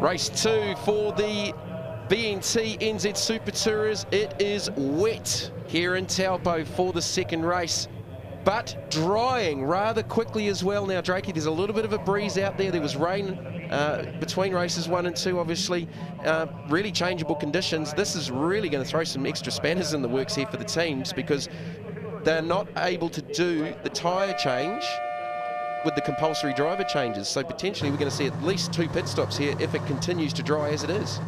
Race 2 for the BNT NZ SuperTourers. It is wet here in Taupo for the second race, but drying rather quickly as well now, Drakey. There's a little bit of a breeze out there. There was rain between races 1 and 2, obviously. Really changeable conditions. This is really going to throw some extra spanners in the works here for the teams, because they're not able to do the tyre change with the compulsory driver changes. So potentially we're going to see at least 2 pit stops here if it continues to dry as it is.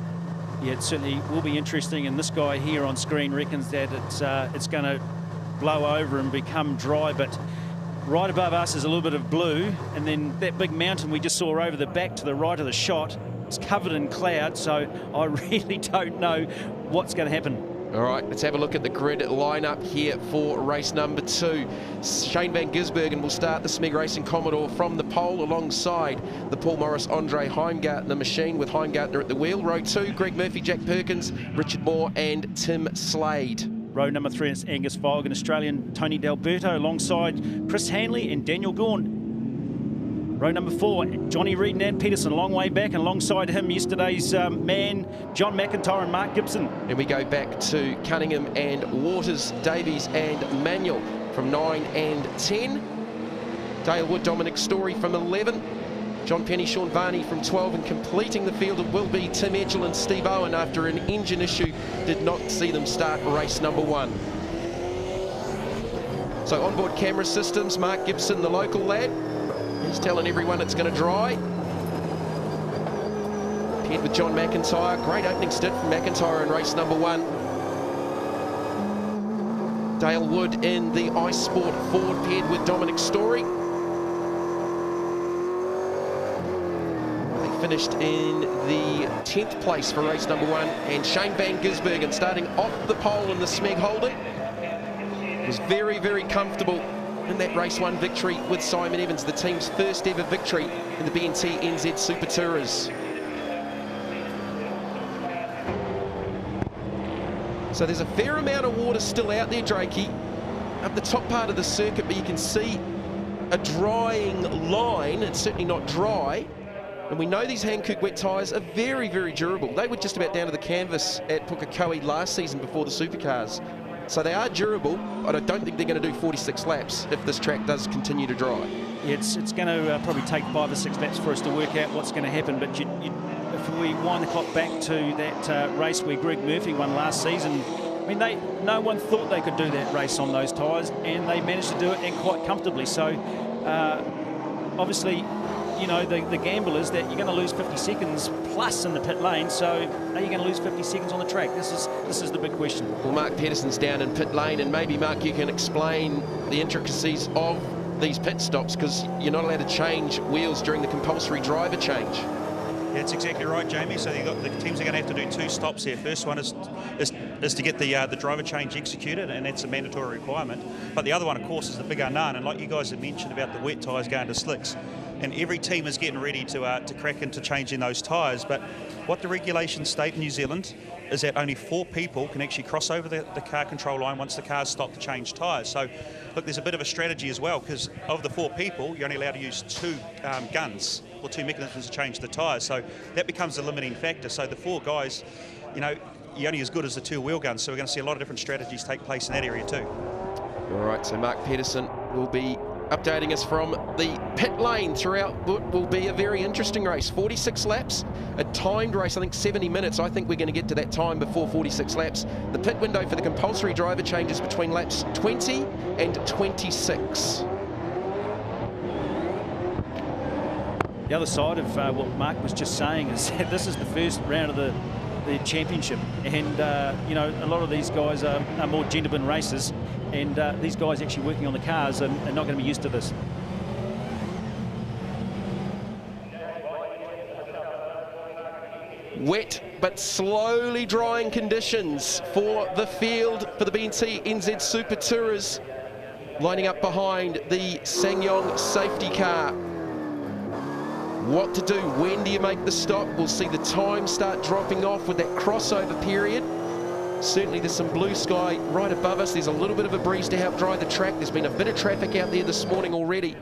Yeah, it certainly will be interesting, and this guy here on screen reckons that it's going to blow over and become dry, but right above us is a little bit of blue, and then that big mountain we just saw over the back to the right of the shot is covered in cloud, so I really don't know what's going to happen. All right, let's have a look at the grid lineup here for race number 2. Shane van Gisbergen will start the Smeg Racing Commodore from the pole alongside the Paul Morris Andre Heimgartner machine, with Heimgartner at the wheel. Row 2, Greg Murphy, Jack Perkins, Richard Moore and Tim Slade. Row number 3 is Angus Fogg and Australian Tony D'Alberto alongside Chris Hanley and Daniel Gawn. Row number 4, Johnny Reid and Nat Peterson, a long way back, and alongside him yesterday's man, John McIntyre and Mark Gibson. And we go back to Cunningham and Waters, Davies and Manuel from 9 and 10. Dale Wood, Dominic Story from 11. John Penny, Sean Varney from 12, and completing the field it will be Tim Edgell and Steve Owen after an engine issue did not see them start race number 1. So onboard camera systems, Mark Gibson, the local lad, he's telling everyone it's going to dry. Paired with John McIntyre. Great opening stint from McIntyre in race number 1. Dale Wood in the Ice Sport Ford, paired with Dominic Story. They finished in the 10th place for race number 1. And Shane van Gisbergen, starting off the pole in the Smeg Holden, was very, very comfortable in that race 1 victory with Simon Evans, the team's first ever victory in the BNT NZ SuperTourers. So there's a fair amount of water still out there, Drakey, up the top part of the circuit, but you can see a drying line. It's certainly not dry, and we know these Hankook wet tyres are very, very durable. They were just about down to the canvas at Pukekohe last season before the supercars. So they are durable, but I don't think they're going to do 46 laps if this track does continue to dry. Yeah, it's going to probably take 5 or 6 laps for us to work out what's going to happen. But if we wind the clock back to that race where Greg Murphy won last season, I mean, no one thought they could do that race on those tyres, and they managed to do it, and quite comfortably. So obviously, you know, the gamble is that you're going to lose 50 seconds plus in the pit lane. So are you going to lose 50 seconds on the track? This is the big question. Well, Mark Pedersen's down in pit lane, and maybe, Mark, you can explain the intricacies of these pit stops, because you're not allowed to change wheels during the compulsory driver change. Yeah, that's exactly right, Jamie. So the teams are going to have to do 2 stops here. First one is to get the driver change executed, and that's a mandatory requirement. But the other one, of course, is the big unknown. And like you guys have mentioned about the wet tyres going to slicks, and every team is getting ready to crack into changing those tyres. But what the regulations state in New Zealand is that only 4 people can actually cross over the car control line once the cars stop to change tyres. So, look, there's a bit of a strategy as well, because of the 4 people, you're only allowed to use 2 guns or 2 mechanisms to change the tyres. So that becomes a limiting factor. So the 4 guys, you know, you're only as good as the 2 wheel guns. So we're going to see a lot of different strategies take place in that area too. All right, so Mark Pedersen will be updating us from the pit lane throughout what will be a very interesting race. 46 laps, a timed race, I think 70 minutes. I think we're going to get to that time before 46 laps. The pit window for the compulsory driver changes between laps 20 and 26. The other side of what Mark was just saying is that this is the first round of the championship, and you know, a lot of these guys are more gentleman racers, and these guys actually working on the cars are not going to be used to this. Wet but slowly drying conditions for the field for the BNT NZ SuperTourers, lining up behind the SsangYong safety car. What to do? When do you make the stop? We'll see the time start dropping off with that crossover period. Certainly there's some blue sky right above us. There's a little bit of a breeze to help dry the track. There's been a bit of traffic out there this morning already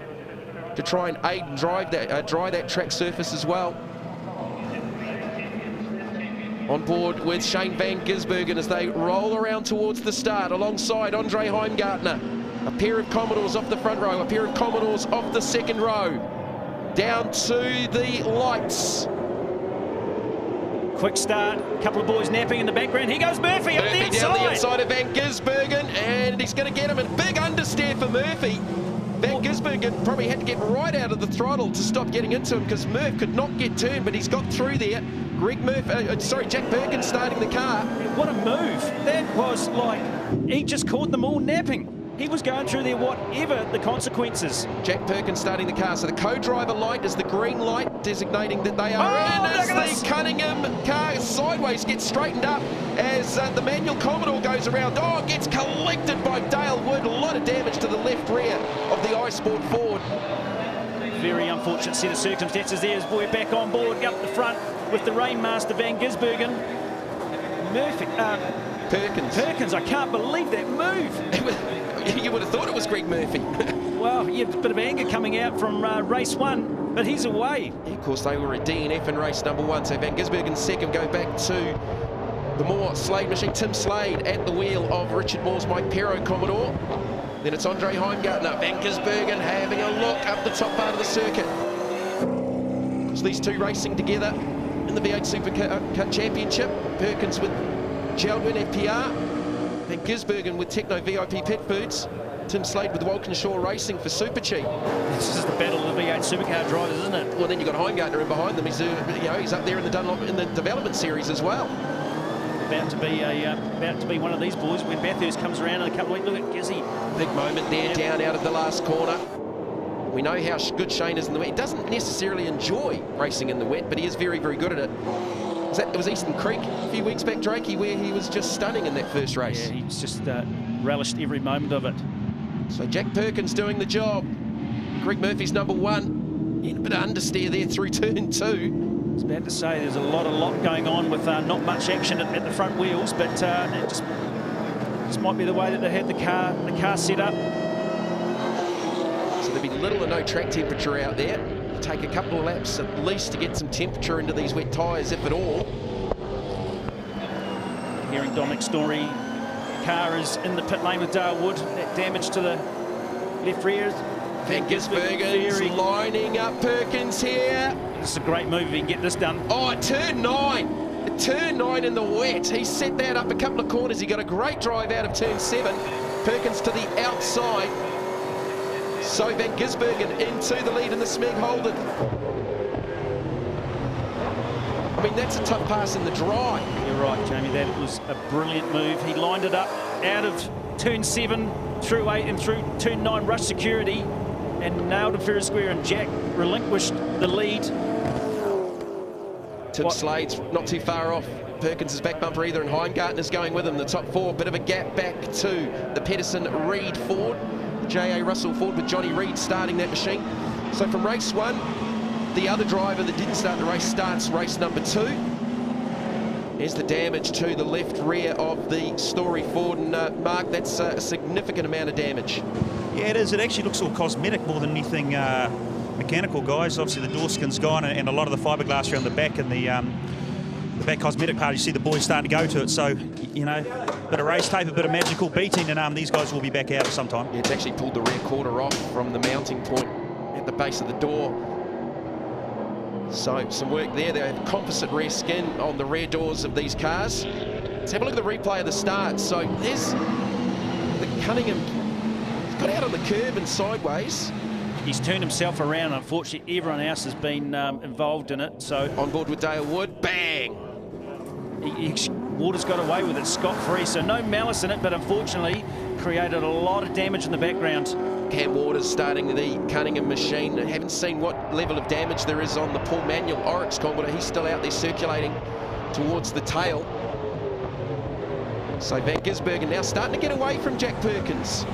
to try and aid and dry that track surface as well. On board with Shane van Gisbergen as they roll around towards the start alongside Andre Heimgartner. A pair of Commodores off the front row, a pair of Commodores off the second row. Down to the lights. Quick start, a couple of boys napping in the background. Here goes Murphy up the inside. Down the inside of van Gisbergen, and he's going to get him. A big understeer for Murphy. Van Gisbergen probably had to get right out of the throttle to stop getting into him because Murph could not get turned, but he's got through there. Jack Perkins starting the car. What a move. That was like, he just caught them all napping. He was going through there, whatever the consequences. Jack Perkins starting the car. So the co-driver light is the green light, designating that they are in. As the Cunningham car sideways gets straightened up as the manual Commodore goes around. Oh, it gets collected by Dale Wood. A lot of damage to the left rear of the iSport Ford. Very unfortunate set of circumstances there as we're back on board up the front with the Rainmaster van Gisbergen. Murphy, Perkins, I can't believe that move. You would have thought it was Greg Murphy. Well, yeah, a bit of anger coming out from race one, but he's away. Yeah, of course, they were a DNF in race number one, so Van Gisbergen's second. Go back to the Moore Slade machine. Tim Slade at the wheel of Richard Moore's Mike Perro Commodore. Then it's Andre Heimgartner. Van Gisbergen having a look up the top part of the circuit. So these two racing together in the V8 Super Cup Championship. Perkins with Geldwin FPR. Van Gisbergen with Techno VIP Pet Foods. Tim Slade with Walkinshaw Racing for Super Cheap. This is the battle of the V8 Supercar drivers, isn't it? Well, then you've got Heimgartner in behind them. He's up there in the Dunlop in the development series as well. About to be one of these boys when Bathurst comes around in a couple of weeks. Look at Gizzy. Big moment there, down out of the last corner. We know how good Shane is in the wet. He doesn't necessarily enjoy racing in the wet, but he is very, very good at it. It was Eastern Creek a few weeks back, Drakey, where he was just stunning in that first race. Yeah, he's just relished every moment of it. So Jack Perkins doing the job. Greg Murphy's number one. In a bit of understeer there through turn two. I was about to say there's a lot going on with not much action at the front wheels, but it just might be the way that they had the car set up. So there'll be little or no track temperature out there. It'll take a couple of laps at least to get some temperature into these wet tyres, if at all. Hearing Dominic's story, car is in the pit lane with Dale Wood. That damage to the left rear. Van Gisbergen's lining up Perkins here. This is a great move if he can get this done. Oh, at turn 9. At turn 9 in the wet. He set that up a couple of corners. He got a great drive out of turn 7. Perkins to the outside. So Van Gisbergen into the lead in the Smeg Holden. I mean, that's a tough pass in the dry. You're right, Jamie. That was a brilliant move. He lined it up out of turn 7, through 8 and through turn 9 rush security and nailed it fair and square, and Jack relinquished the lead. Tim Slade's not too far off Perkins' back bumper either, and Heimgartner's going with him. The top four, bit of a gap back to the Pedersen-Reed Ford. J.A. Russell Ford with Johnny Reed starting that machine. So from race 1, the other driver that didn't start the race starts race number 2. There's the damage to the left rear of the Story Ford, and Mark, that's a significant amount of damage. Yeah, it is. It actually looks all cosmetic more than anything mechanical, guys. Obviously the door skin's gone, and a lot of the fiberglass around the back and the back cosmetic part, you see the boys starting to go to it. So, you know, a bit of race tape, a bit of magical beating, and these guys will be back out at some time. Yeah, it's actually pulled the rear quarter off from the mounting point at the base of the door. So some work there. They have composite rear skin on the rear doors of these cars. Let's have a look at the replay of the start. So there's the Cunningham. He's got out on the curb and sideways. He's turned himself around. Unfortunately, everyone else has been involved in it. So on board with Dale Wood. Bang! Waters got away with it scot-free. So no malice in it, but unfortunately created a lot of damage in the background. Cam Waters starting the Cunningham machine. I haven't seen what level of damage there is on the Paul Manuel Oryx Commodore. He's still out there circulating towards the tail. So Van Gisbergen now starting to get away from Jack Perkins.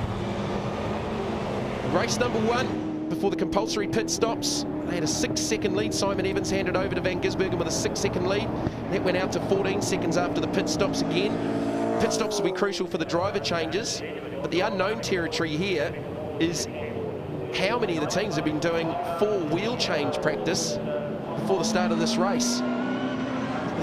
Race number 1 before the compulsory pit stops. They had a 6-second lead. Simon Evans handed over to Van Gisbergen with a 6-second lead. That went out to 14 seconds after the pit stops again. Pit stops will be crucial for the driver changes, but the unknown territory here is how many of the teams have been doing full wheel change practice before the start of this race.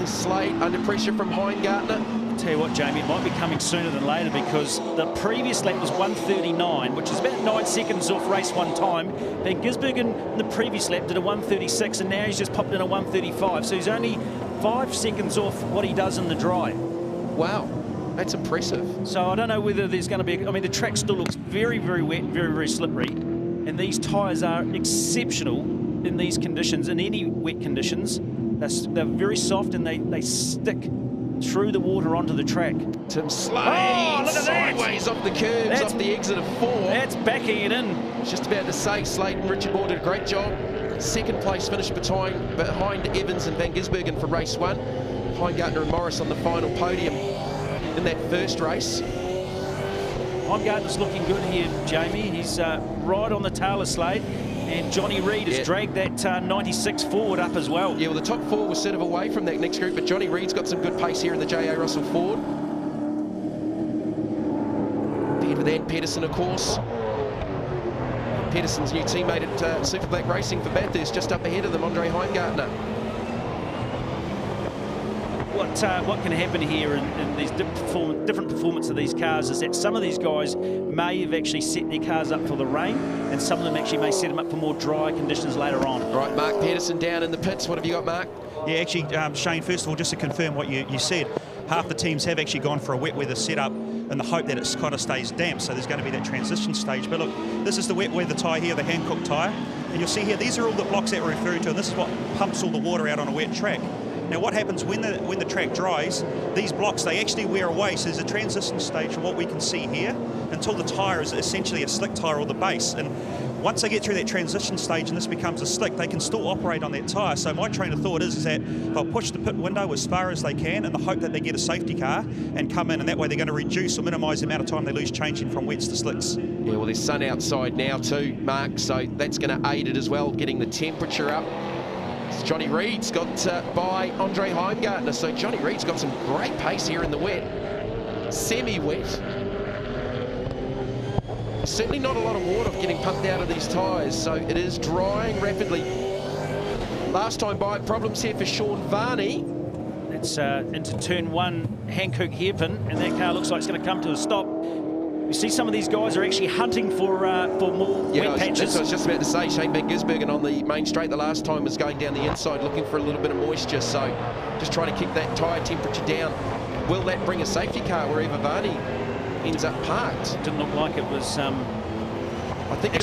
There's Slade under pressure from Heingartner. Tell you what, Jamie, it might be coming sooner than later because the previous lap was 1:39, which is about 9 seconds off race 1 time. Van Gisbergen in the previous lap did a 1:36, and now he's just popped in a 1:35. So he's only 5 seconds off what he does in the dry. Wow, that's impressive. So I don't know whether there's going to be... I mean, the track still looks very, very wet, very, very slippery. And these tyres are exceptional in these conditions, in any wet conditions. They're very soft and they stick through the water onto the track. Tim Slade, oh, look at sideways that. off the curbs, off the exit of 4. That's backing it in. I was just about to say, Slade and Richard Moore did a great job. Second place finish behind Evans and Van Gisbergen for race 1. Heingartner and Morris on the final podium in that first race. Heingartner's looking good here, Jamie. He's right on the tail of Slade. And Johnny Reid has dragged that 96 forward up as well. Yeah, well, the top 4 were sort of away from that next group, but Johnny Reid's got some good pace here in the J.A. Russell Ford. Paired with Ant Pedersen, of course. Pedersen's new teammate at Super Black Racing for Bathurst, just up ahead of them, Andre Heingartner. What can happen here in these different performance of these cars is that some of these guys may have actually set their cars up for the rain, and some of them actually may set them up for more dry conditions later on. Right, Mark Pedersen down in the pits. What have you got, Mark? Yeah, actually, Shane, first of all, just to confirm what you said, half the teams have actually gone for a wet weather setup in the hope that it kind of stays damp, so there's going to be that transition stage. But look, this is the wet weather tyre here, the Hankook tyre, and you'll see here, these are all the blocks that we're referring to, and this is what pumps all the water out on a wet track. Now, what happens when the track dries, these blocks, they actually wear away, so there's a transition stage from what we can see here until the tyre is essentially a slick tyre or the base. And once they get through that transition stage and this becomes a slick, they can still operate on that tyre. So my train of thought is that they'll push the pit window as far as they can in the hope that they get a safety car and come in, and that way they're going to reduce or minimise the amount of time they lose changing from wets to slicks. Yeah, well, there's sun outside now too, Mark, so that's going to aid it as well, getting the temperature up. Johnny Reid's got by Andre Heingartner, so Johnny Reid's got some great pace here in the wet, semi-wet. Certainly not a lot of water getting pumped out of these tyres, so it is drying rapidly. Last time by, problems here for Sean Varney. It's into turn 1, Hankook hairpin, and that car looks like it's going to come to a stop. You see some of these guys are actually hunting for more wet patches. That's what I was just about to say. Shane Van Gisbergen on the main straight the last time was going down the inside looking for a little bit of moisture, so just trying to keep that tyre temperature down. Will that bring a safety car wherever Varney ends up parked? Didn't look like it was I think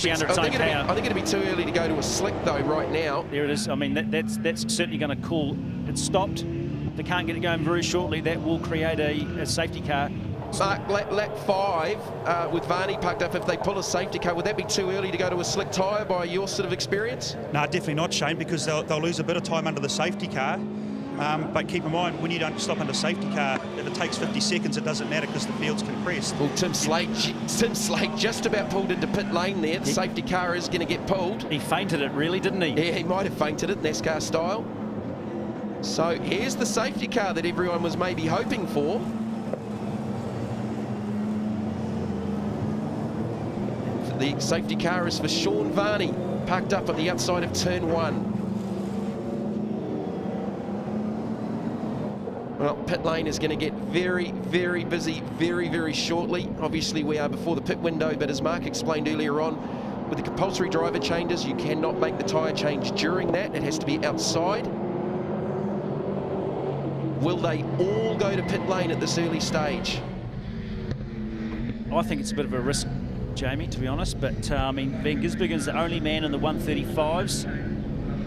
it'd be too early to go to a slick though right now. There it is. I mean, that's certainly going to call. It's stopped. They can't get it going very shortly. That will create a safety car. Mark, lap 5 with Varney parked up, if they pull a safety car, would that be too early to go to a slick tyre by your sort of experience? No, definitely not, Shane, because they'll lose a bit of time under the safety car. But keep in mind, when you don't stop under safety car, if it takes 50 seconds, it doesn't matter because the field's compressed. Well, Tim Slade just about pulled into pit lane there. The safety car is going to get pulled. He fainted it, really, didn't he? Yeah, he might have fainted it, NASCAR style. So here's the safety car that everyone was maybe hoping for. The safety car is for Sean Varney, parked up at the outside of turn 1. Well, pit lane is going to get very, very busy very, very shortly. Obviously, we are before the pit window, but as Mark explained earlier on, with the compulsory driver changes, you cannot make the tyre change during that. It has to be outside. Will they all go to pit lane at this early stage? I think it's a bit of a risk, Jamie, to be honest, but I mean, Van Gisbergen's the only man in the 135s.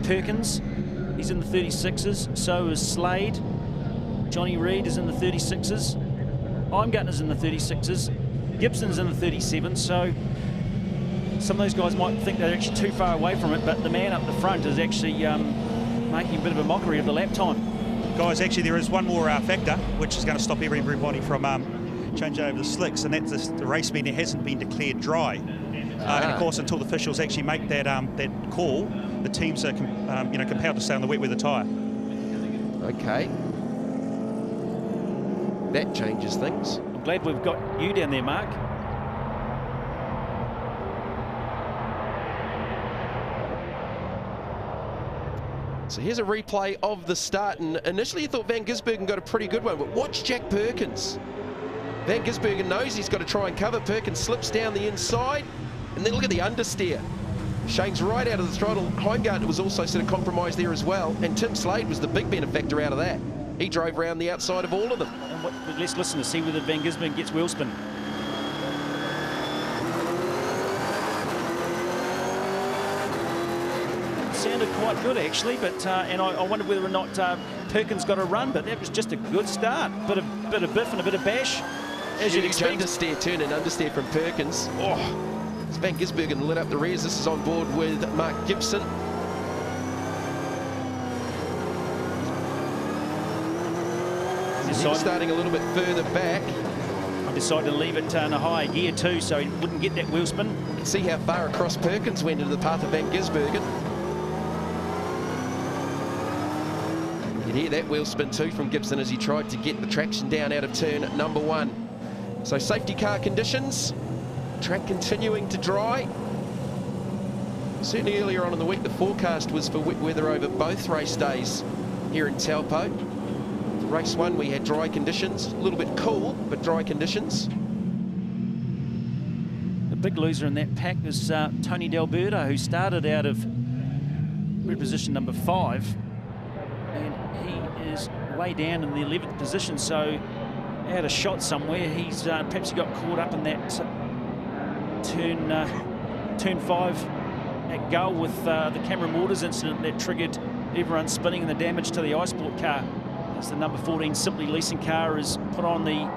Perkins, he's in the 36s, so is Slade. Johnny Reid is in the 36s. Heingartner's in the 36s. Gibson's in the 37s, so some of those guys might think they're actually too far away from it, but the man up the front is actually making a bit of a mockery of the lap time. Guys, actually there is one more factor which is going to stop everybody from changing over the slicks, and that's the race meeting hasn't been declared dry. And of course, until the officials actually make that call, the teams are compelled to stay on the wet weather tyre. Okay. That changes things. I'm glad we've got you down there, Mark. So here's a replay of the start, and initially you thought Van Gisbergen got a pretty good one, but watch Jack Perkins. Van Gisbergen knows he's got to try and cover. Perkins slips down the inside, and then look at the understeer. Shane's right out of the throttle. Heimgartner was also sort of compromised there as well, and Tim Slade was the big benefactor out of that. He drove around the outside of all of them. And let's listen to see whether Van Gisbergen gets wheel spin. Sounded quite good actually, but and I wonder whether or not Perkins got a run, but that was just a good start. Bit of biff and a bit of bash, as you'd expect. Understeer, turn and understeer from Perkins. Oh, Van Gisbergen lit up the rears. This is on board with Mark Gibson. He's starting a little bit further back. I decided to leave it in a higher gear too, so he wouldn't get that wheel spin. You can see how far across Perkins went into the path of Van Gisbergen. You can hear that wheel spin too from Gibson as he tried to get the traction down out of turn number 1. So safety car conditions, track continuing to dry. Certainly earlier on in the week, the forecast was for wet weather over both race days here in Taupo. Race 1, we had dry conditions, a little bit cool, but dry conditions. The big loser in that pack was Tony D'Alberto, who started out of grid position number 5. And he is way down in the 11th position, so out of shot somewhere. He's perhaps he got caught up in that turn 5 at Gull with the Cameron Waters incident that triggered everyone spinning and the damage to the iSport car. As the number 14 Simply Leasing car is put on the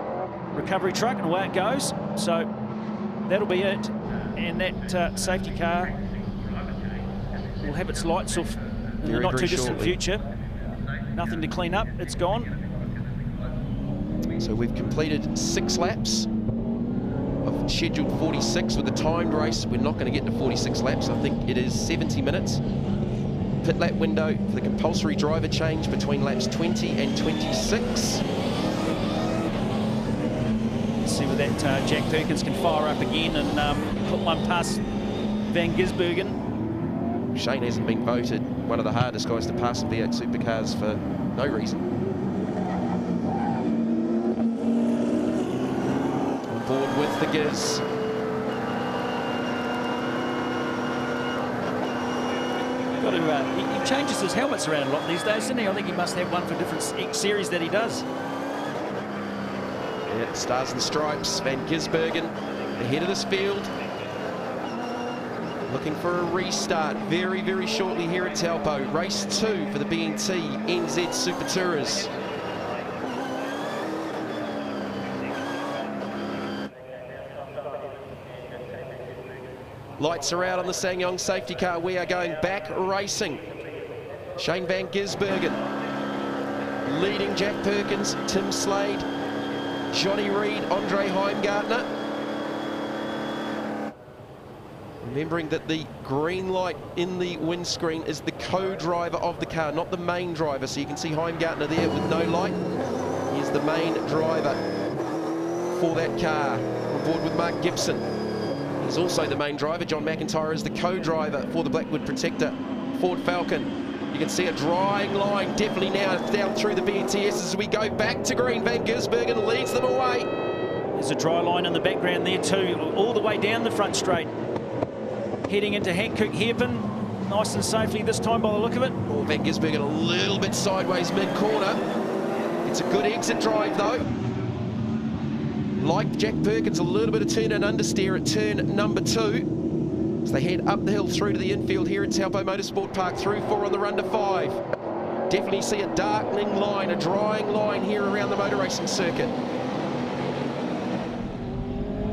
recovery truck, and away it goes. So that'll be it, and that safety car will have its lights off in the not too distant future. Nothing to clean up, it's gone. So we've completed 6 laps of scheduled 46 with the timed race. We're not going to get to 46 laps. I think it is 70 minutes. Pit lap window for the compulsory driver change between laps 20 and 26. See whether that Jack Perkins can fire up again and put one past Van Gisbergen. Shane hasn't been voted one of the hardest guys to pass in V8 supercars for no reason. On board with the Giz. He changes his helmets around a lot these days, doesn't he? I think he must have one for different each series that he does. Yeah, stars and stripes. Van Gisbergen ahead of this field. Looking for a restart very, very shortly here at Taupo. Race 2 for the BNT NZ SuperTourers. Lights are out on the SsangYong safety car. We are going back racing. Shane Van Gisbergen leading Jack Perkins, Tim Slade, Johnny Reid, Andre Heimgartner. Remembering that the green light in the windscreen is the co-driver of the car, not the main driver. So you can see Heimgartner there with no light. He's the main driver for that car. On board with Mark Gibson. He's also the main driver. John McIntyre is the co-driver for the Blackwood Protector Ford Falcon. You can see a drying line definitely now down through the BNTS as we go back to green. Van Gisbergen leads them away. There's a dry line in the background there too, all the way down the front straight. Heading into Hankook Hairpin, nice and safely this time by the look of it. Oh, Van Gisbergen a little bit sideways mid-corner. It's a good exit drive though. Like Jack Perkins, a little bit of turn and understeer at turn number 2. As they head up the hill through to the infield here at Taupo Motorsport Park, through 4 on the run to 5. Definitely see a darkening line, a drying line here around the motor racing circuit.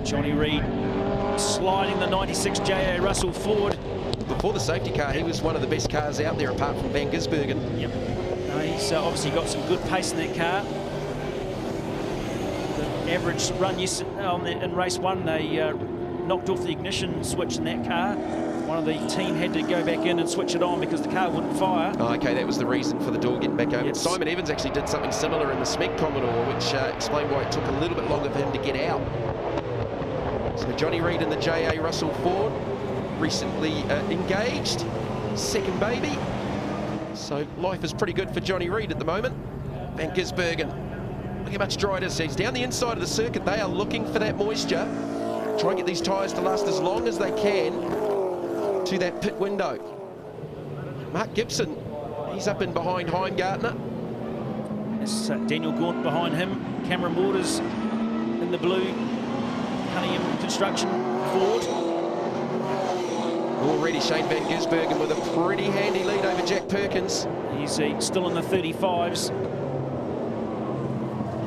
Johnny Reid sliding the 96 J.A. Russell Ford. Before the safety car, he was one of the best cars out there apart from Van Gisbergen. Yep. He's obviously got some good pace in that car. The average run in race 1, they knocked off the ignition switch in that car. One of the team had to go back in and switch it on because the car wouldn't fire. Oh, okay, that was the reason for the door getting back open. Yes. Simon Evans actually did something similar in the Smeg Commodore, which explained why it took a little bit longer for him to get out. So Johnny Reid and the J.A. Russell Ford recently engaged. Second baby. So life is pretty good for Johnny Reid at the moment. Van Gisbergen, look how much dry it is. He's down the inside of the circuit. They are looking for that moisture. Try and get these tyres to last as long as they can to that pit window. Mark Gibson, he's up in behind Heimgartner. It's Daniel Gaunt behind him. Cameron Waters in the blue Cunningham Construction Ford. Already Shane Van Gisbergen with a pretty handy lead over Jack Perkins. He's still in the 35s.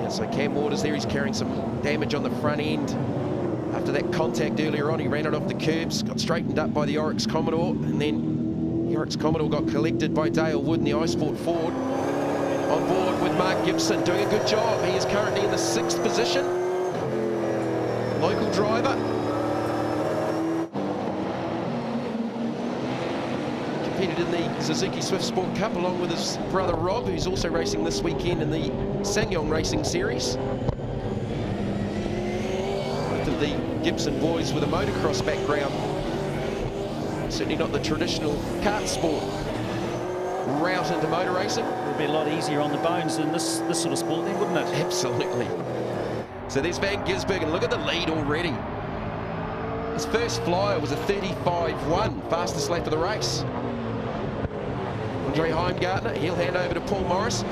Yeah, so Cam Waters there, he's carrying some damage on the front end. After that contact earlier on, he ran it off the curbs, got straightened up by the Oryx Commodore, and then the Oryx Commodore got collected by Dale Wood in the iSport Ford. On board with Mark Gibson, doing a good job. He is currently in the 6th position. Local driver. Competed in the Suzuki Swift Sport Cup along with his brother Rob, who's also racing this weekend in the Sangyong Racing Series. Both of the Gibson boys with a motocross background. Certainly not the traditional kart sport route into motor racing. It would be a lot easier on the bones than this sort of sport then, wouldn't it? Absolutely. So there's Van Gisbergen. Look at the lead already. His first flyer was a 35.1, fastest lap of the race. Andre Heimgartner, he'll hand over to Paul Morris.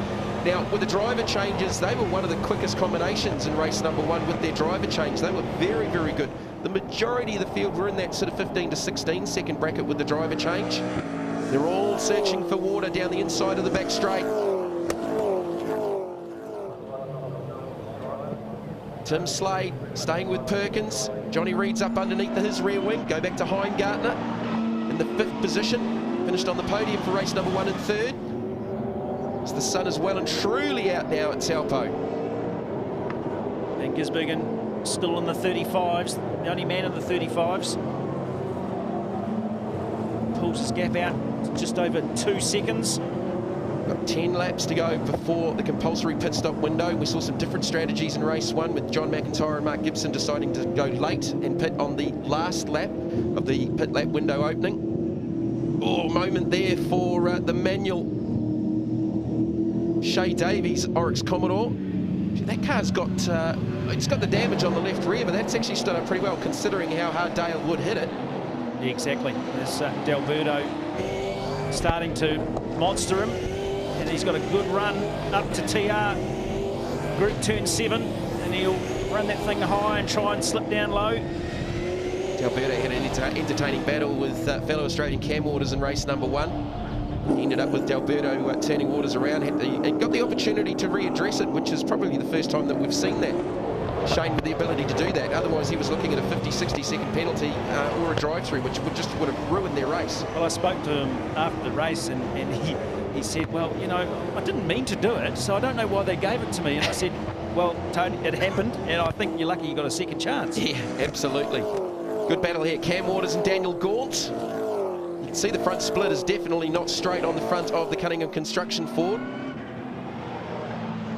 Now, with the driver changes, they were one of the quickest combinations in race number 1 with their driver change. They were very, very good. The majority of the field were in that sort of 15 to 16 second bracket with the driver change. They're all searching for water down the inside of the back straight. Tim Slade staying with Perkins. Johnny Reid's up underneath his rear wing. Go back to Heimgartner in the 5th position. Finished on the podium for race number 1 and 3rd. So the sun is well and truly out now at Taupo. And Gisbergen still in the 35s, the only man in the 35s. Pulls his gap out just over 2 seconds. Got 10 laps to go before the compulsory pit stop window. We saw some different strategies in race 1 with John McIntyre and Mark Gibson deciding to go late and pit on the last lap of the pit lap window opening. Oh, moment there for the manual Shay Davies Oryx Commodore. That car's got it's got the damage on the left rear, but that's actually stood up pretty well considering how hard Dale Wood hit it. Yeah, exactly. There's D'Alberto starting to monster him, and he's got a good run up to TR Group Turn 7, and he'll run that thing high and try and slip down low. D'Alberto had an entertaining battle with fellow Australian Cam Waters in race number 1. He ended up with D'Alberto turning Waters around, and got the opportunity to readdress it, which is probably the first time that we've seen that. Shane with the ability to do that. Otherwise, he was looking at a 50-60 second penalty or a drive-through, which would have ruined their race. Well, I spoke to him after the race, and he said, well, you know, I didn't mean to do it, so I don't know why they gave it to me. And I said, well, Tony, it happened, and I think you're lucky you got a second chance. Yeah, absolutely. Good battle here. Cam Waters and Daniel Gaunt. You can see the front split is definitely not straight on the front of the Cunningham Construction Ford.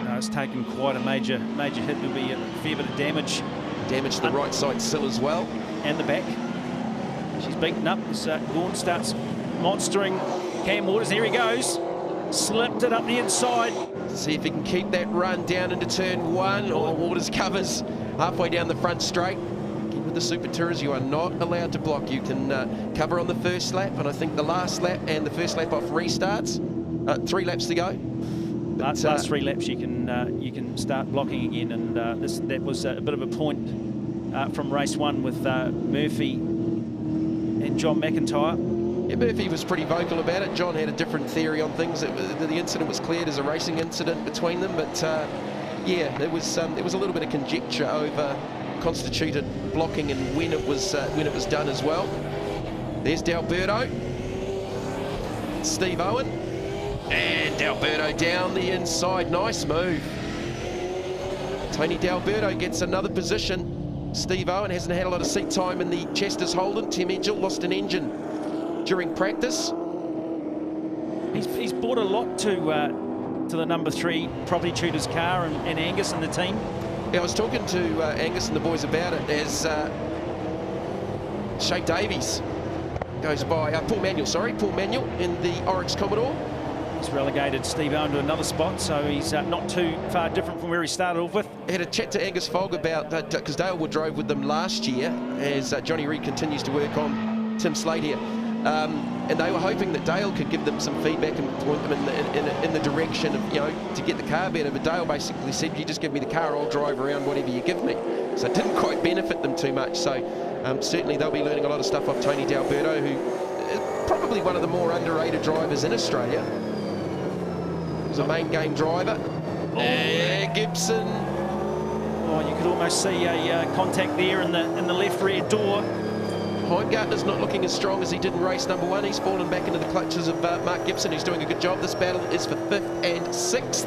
No, it's taken quite a major hit. There'll be a fair bit of damage. Damage to the right side sill as well. And the back. She's beaten up as Gaunt starts monstering Cam Waters. There he goes. Slipped it up the inside. See if he can keep that run down into turn 1. Or Waters covers halfway down the front straight. With the SuperTourers, you are not allowed to block. You can cover on the first lap, and I think the last lap and the first lap off restarts. 3 laps to go. But, last 3 laps you can start blocking again, and that was a bit of a point from race 1 with Murphy and John McIntyre. Yeah, Murphy was pretty vocal about it. John had a different theory on things. The incident was cleared as a racing incident between them, but yeah, there was a little bit of conjecture over constituted blocking and when it was done as well. There's D'Alberto, Steve Owen, and D'Alberto down the inside. Nice move. Tony D'Alberto gets another position. Steve Owen hasn't had a lot of seat time in the Chester's Holden. Tim Edgell lost an engine during practice. He's brought a lot to the number 3 Property Tutors car and Angus and the team. Yeah, I was talking to Angus and the boys about it as Shay Davies goes by. Paul Manuel in the Oryx Commodore. It's relegated Steve Owen to another spot, so he's not too far different from where he started off with. I had a chat to Angus Fogg about that, because Dale drove with them last year, as Johnny Reid continues to work on Tim Slade here. And they were hoping that Dale could give them some feedback and point them in the direction of, to get the car better. But Dale basically said, you just give me the car, I'll drive around whatever you give me. So it didn't quite benefit them too much. So certainly they'll be learning a lot of stuff off Tony D'Alberto, who is probably one of the more underrated drivers in Australia. He's a main game driver. Gibson. Oh, you could almost see a contact there in the left rear door. Heimgartner's not looking as strong as he did in race number 1. He's fallen back into the clutches of Mark Gibson, who's doing a good job. This battle is for 5th and 6th.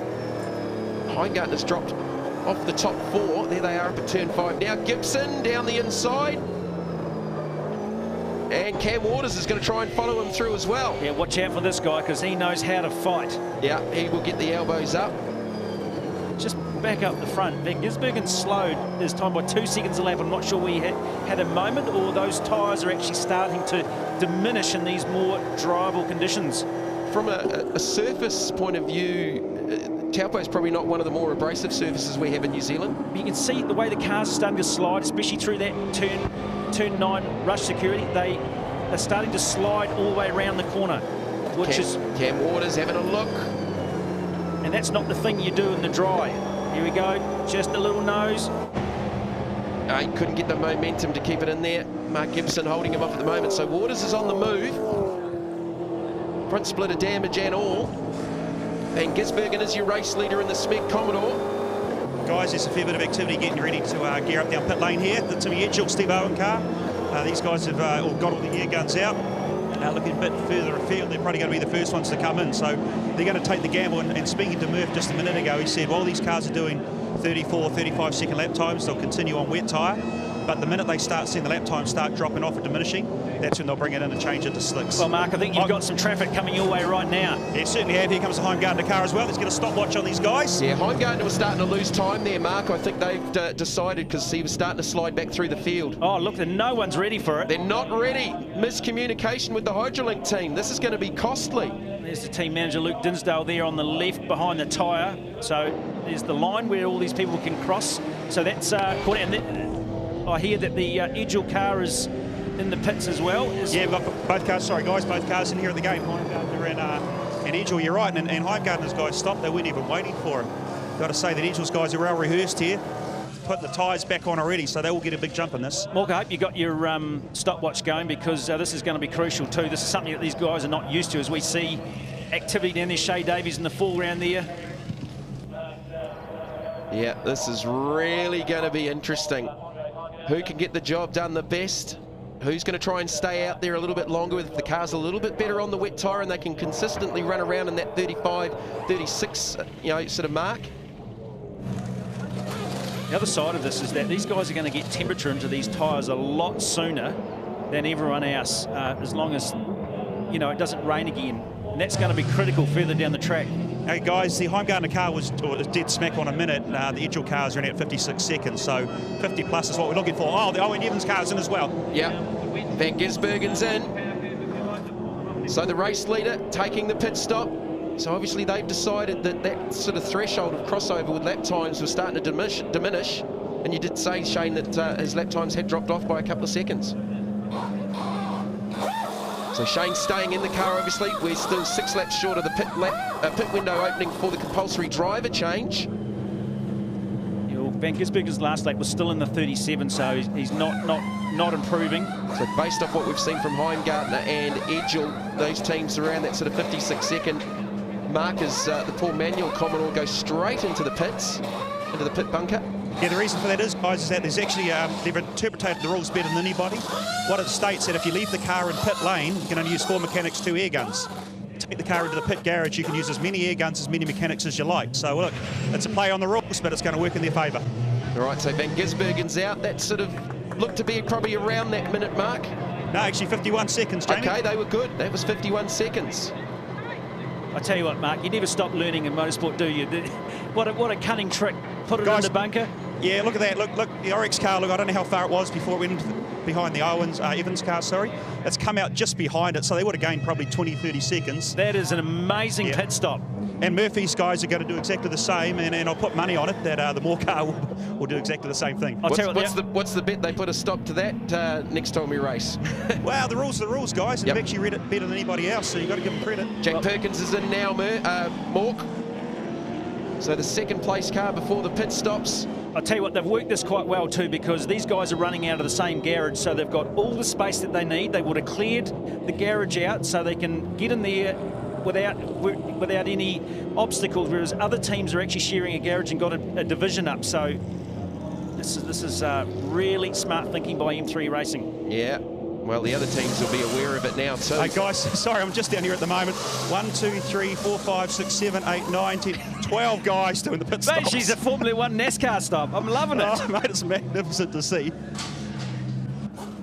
Heimgartner's dropped off the top 4. There they are up at turn 5 now. Gibson down the inside. And Cam Waters is going to try and follow him through as well. Yeah, watch out for this guy, because he knows how to fight. Yeah, he will get the elbows up. Just back up the front. Van Gisbergen slowed his time by 2 seconds a lap. I'm not sure we had a moment, or those tyres are actually starting to diminish in these more drivable conditions. From a surface point of view, Taupo is probably not one of the more abrasive surfaces we have in New Zealand. You can see the way the cars are starting to slide, especially through that turn 9 rush security. They're starting to slide all the way around the corner, which is... Cam Waters having a look. And that's not the thing you do in the dry. Here we go, just a little nose. He couldn't get the momentum to keep it in there. Mark Gibson holding him off at the moment. So Waters is on the move. Front splitter damage and all. And Gisbergen is your race leader in the Smeg Commodore. Guys, there's a fair bit of activity getting ready to gear up down pit lane here. The Timmy Edgell, Steve Owen car. These guys have all got all the air guns out. Looking a bit further afield, they're probably going to be the first ones to come in. So they're going to take the gamble. And speaking to Murph just a minute ago, he said, while these cars are doing 34, 35 second lap times, they'll continue on wet tyre. But the minute they start seeing the lap times start dropping off and diminishing, that's when they'll bring it in and change it to slicks. Well, Mark, I think you've got some traffic coming your way right now. Yeah, certainly have. Here comes the Heimgartner car as well. Let's get a stopwatch on these guys. Yeah, Heimgartner was starting to lose time there, Mark. I think they've decided, because he was starting to slide back through the field. Oh, look, no one's ready for it. They're not ready. Miscommunication with the Hydrolink team. This is going to be costly. There's the team manager, Luke Dinsdale, there on the left behind the tyre. So there's the line where all these people can cross. So that's caught out. I hear that the Edgell car is in the pits as well. Yeah, we've got both cars, sorry guys, both cars in here at the game, Heimgartner and Edgell, you're right, and Heimgartner's guys stopped, they weren't even waiting for him. Got to say that Edgell's guys are well rehearsed here, put the tyres back on already, so they will get a big jump in this. Mark, I hope you got your stopwatch going, because this is going to be crucial too. This is something that these guys are not used to, as we see activity down there. Shay Davies in the foreground there. Yeah, this is really going to be interesting. Who can get the job done the best? Who's going to try and stay out there a little bit longer if the car's a little bit better on the wet tyre and they can consistently run around in that 35, 36, sort of mark? The other side of this is that these guys are going to get temperature into these tyres a lot sooner than everyone else, as long as, it doesn't rain again. And that's going to be critical further down the track. Hey guys, the Heimgartner car was dead smack on a minute. The Edgell car's running at 56 seconds, so 50 plus is what we're looking for. Oh, the Owen Evans car's in as well. Yeah, Van Gisbergen's in. So the race leader taking the pit stop. So obviously they've decided that sort of threshold of crossover with lap times was starting to diminish. And you did say, Shane, that his lap times had dropped off by a couple of seconds. So Shane's staying in the car, obviously. We're still 6 laps short of the pit window opening for the compulsory driver change. Van Gisbergen's last lap was still in the 37, so he's not improving. So based off what we've seen from Heimgartner and Edgell, those teams around that sort of 56-second mark, as the poor manual Commodore goes straight into the pits, into the pit bunker. Yeah, the reason for that is, guys, is that there's actually, they've interpreted the rules better than anybody. What it states that if you leave the car in pit lane, you can only use 4 mechanics, 2 air guns. Take the car into the pit garage, you can use as many air guns, as many mechanics as you like. So, look, it's a play on the rules, but it's going to work in their favour. All right, so Van Gisbergen's out. That sort of looked to be probably around that minute mark. No, actually 51 seconds, Jamie. Okay, they were good. That was 51 seconds. I tell you what, Mark, you never stop learning in motorsport, do you? What a cunning trick. Put it in the bunker. Yeah, look at that. Look, the RX car, look, I don't know how far it was before it went into behind the Evans car, sorry. It's come out just behind it, so they would have gained probably 20, 30 seconds. That is an amazing pit stop. And Murphy's guys are going to do exactly the same, and I'll put money on it that the Moore car will do exactly the same thing. What's the bet they put a stop to that next time we race? Well, the rules are the rules, guys, and they've actually read it better than anybody else, so you've got to give them credit. Jack Perkins is in now, Mork. So the second place car before the pit stops. I'll tell you what, they've worked this quite well too, because these guys are running out of the same garage, so they've got all the space that they need. They would have cleared the garage out so they can get in there without any obstacles, whereas other teams are actually sharing a garage and got a division up. So this is really smart thinking by M3 Racing. Yeah. Well, the other teams will be aware of it now too. Hey guys, sorry, I'm just down here at the moment. 1, 2, 3, 4, 5, 6, 7, 8, 9, 10, 12 guys doing the pit stops. Mate, she's a Formula 1 NASCAR stop. I'm loving it. Oh, mate, it's magnificent to see.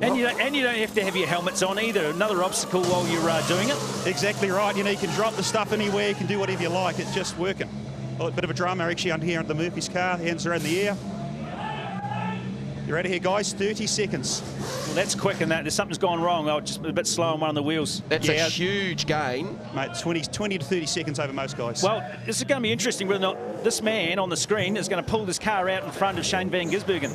And you don't have to have your helmets on either. Another obstacle while you're doing it. Exactly right. You know, you can drop the stuff anywhere. You can do whatever you like. It's just working. Oh, a bit of a drama actually under here at the Murphy's car. Hands are in the air. You're out of here, guys. 30 seconds. Well, that's quick, and that something's gone wrong. I was just a bit slow on one of the wheels. That's a huge gain. Mate, 20 to 30 seconds over most guys. Well, this is going to be interesting whether or not this man on the screen is going to pull this car out in front of Shane Van Gisbergen.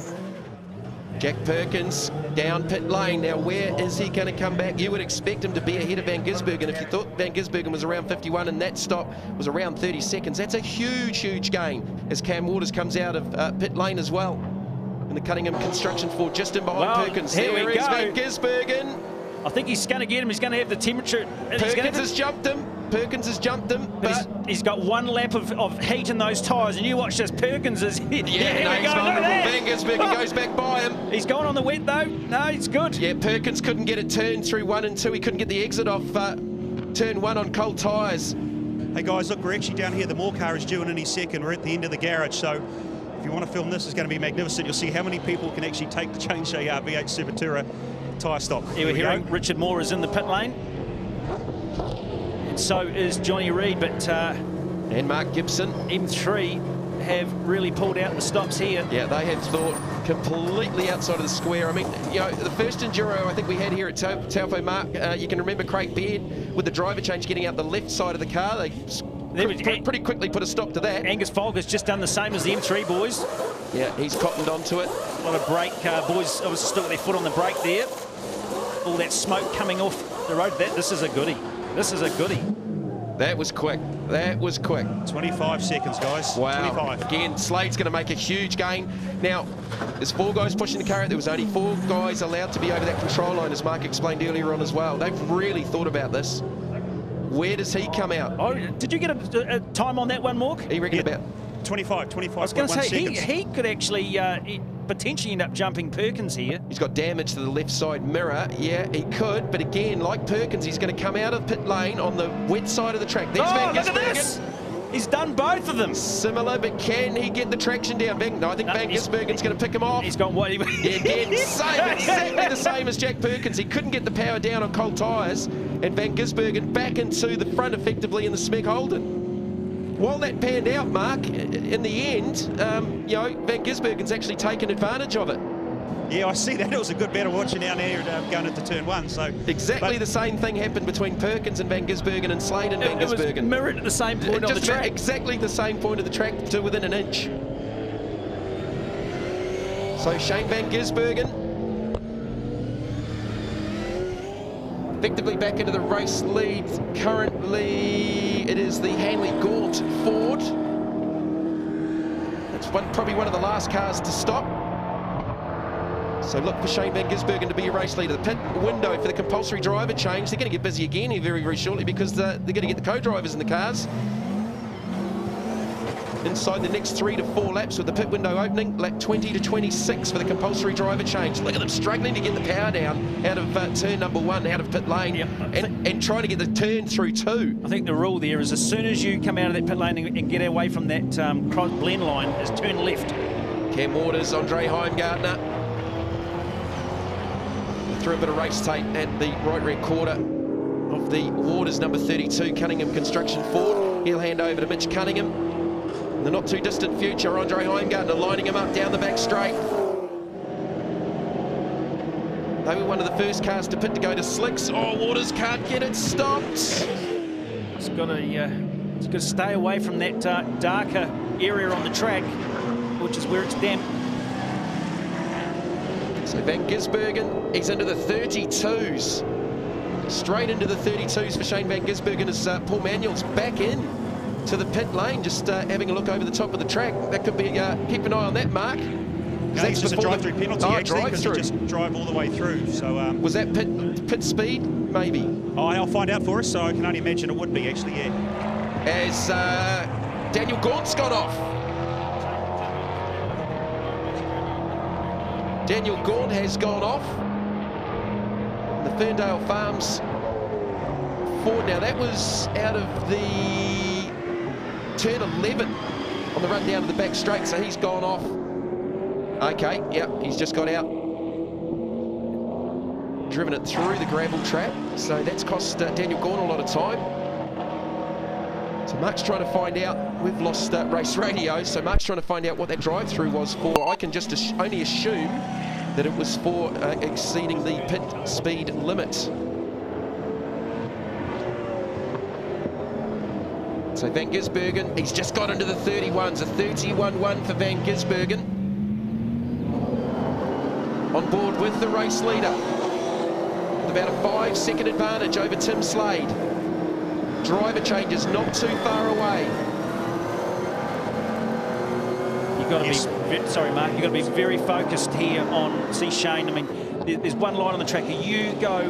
Jack Perkins down pit lane. Now, where is he going to come back? You would expect him to be ahead of Van Gisbergen. If you thought Van Gisbergen was around 51 and that stop was around 30 seconds, that's a huge, huge gain as Cam Waters comes out of pit lane as well. And the Cunningham Construction Ford just in behind Perkins. Here we go. Van Gisbergen. I think he's going to get him. He's going to have the temperature. Perkins has jumped him. Perkins has jumped him. But he's got one lap of heat in those tyres. And you watch this. Perkins is... Yeah, no, he's vulnerable. Van Gisbergen goes back by him. He's gone on the wet, though. No, it's good. Yeah, Perkins couldn't get it turned through 1 and 2. He couldn't get the exit off turn 1 on cold tyres. Hey, guys, look, we're actually down here. The Moore car is due in any second. We're at the end of the garage, so... If you want to film this, it's going to be magnificent. You'll see how many people can actually change a V8 SuperTourer tyre stock. Yeah, we're hearing Richard Moore is in the pit lane. And so is Johnny Reid, but... and Mark Gibson. M3 have really pulled out the stops here. Yeah, they have thought completely outside of the square. I mean, you know, the first Enduro I think we had here at Taupo, Mark, you can remember Craig Beard with the driver change getting out the left side of the car. They pretty quickly put a stop to that. Angus Folger's just done the same as the M3 boys. Yeah, he's cottoned onto it. A lot of brake. Boys obviously still got their foot on the brake there. All that smoke coming off the road. This is a goodie. This is a goodie. That was quick. That was quick. 25 seconds, guys. Wow. 25. Again, Slade's going to make a huge gain. Now, there's 4 guys pushing the car out. There was only 4 guys allowed to be over that control line, as Mark explained earlier on as well. They've really thought about this. Where does he come out? Oh, did you get a time on that one, Mork? He reckoned about 25. I was going to say, he could actually potentially end up jumping Perkins here. He's got damage to the left side mirror. Yeah, he could, but again, like Perkins, he's going to come out of pit lane on the wet side of the track. There's Van Gisbergen. Look at this! He's done both of them. Similar, but can he get the traction down? No, I think Van Gisbergen's going to pick him off. He's gone what? Yeah, again, exactly the same as Jack Perkins. He couldn't get the power down on cold tyres, and Van Gisbergen back into the front effectively in the Smeg Holden. While that panned out, Mark, in the end, you know, Van Gisbergen's actually taken advantage of it. Yeah, I see that. It was a good battle watching down here going into turn 1. So exactly the same thing happened between Perkins and Van Gisbergen and Slade and Van Gisbergen. It was mirrored at the same point on the track. Exactly the same point of the track to within an inch. So Shane Van Gisbergen effectively back into the race lead. Currently, it is the Hanley Gaunt Ford. That's probably one of the last cars to stop. So look for Shane Van Gisbergen to be your race leader. The pit window for the compulsory driver change. They're going to get busy again here very, very shortly because they're going to get the co-drivers in the cars. Inside the next 3 to 4 laps with the pit window opening, lap 20 to 26 for the compulsory driver change. Look at them struggling to get the power down out of turn number 1, out of pit lane, and trying to get the turn through 2. I think the rule there is as soon as you come out of that pit lane and get away from that blend line, is turn left. Cam Waters, Andre Heimgartner. Through a bit of race tape at the right rear quarter of the Waters number 32 Cunningham Construction Ford. He'll hand over to Mitch Cunningham. In the not too distant future, Andre Heimgartner lining him up down the back straight. They were one of the first cars to pit to go to slicks. Oh, Waters can't get it stopped. It's got to stay away from that darker area on the track, which is where it's damp. So Van Gisbergen, he's into the 32s. Straight into the 32s for Shane Van Gisbergen as Paul Manuel's back in to the pit lane, just having a look over the top of the track. That could be, keep an eye on that, Mark. No, it's just a drive-through penalty, actually, because you just drive all the way through. So was that pit speed, maybe? Oh, I'll find out for us, so I can only imagine it would be, actually, yeah. As Daniel Gaunt's got off. Daniel Gaunt has gone off. The Ferndale Farms Ford. Now that was out of the turn 11 on the run down to the back straight, so he's gone off. Okay, yep, he's just got out. Driven it through the gravel trap, so that's cost Daniel Gaunt a lot of time. So Mark's trying to find out. We've lost race radio, so Mark's trying to find out what that drive-through was for. I can just only assume that it was for exceeding the pit speed limit. So Van Gisbergen, he's just got into the 31s, a 31-1 for Van Gisbergen. On board with the race leader, with about a 5-second advantage over Tim Slade. Driver changes not too far away. You've got to be, sorry Mark, you've got to be very focused here on, see Shane, I mean, there's one line on the track. You go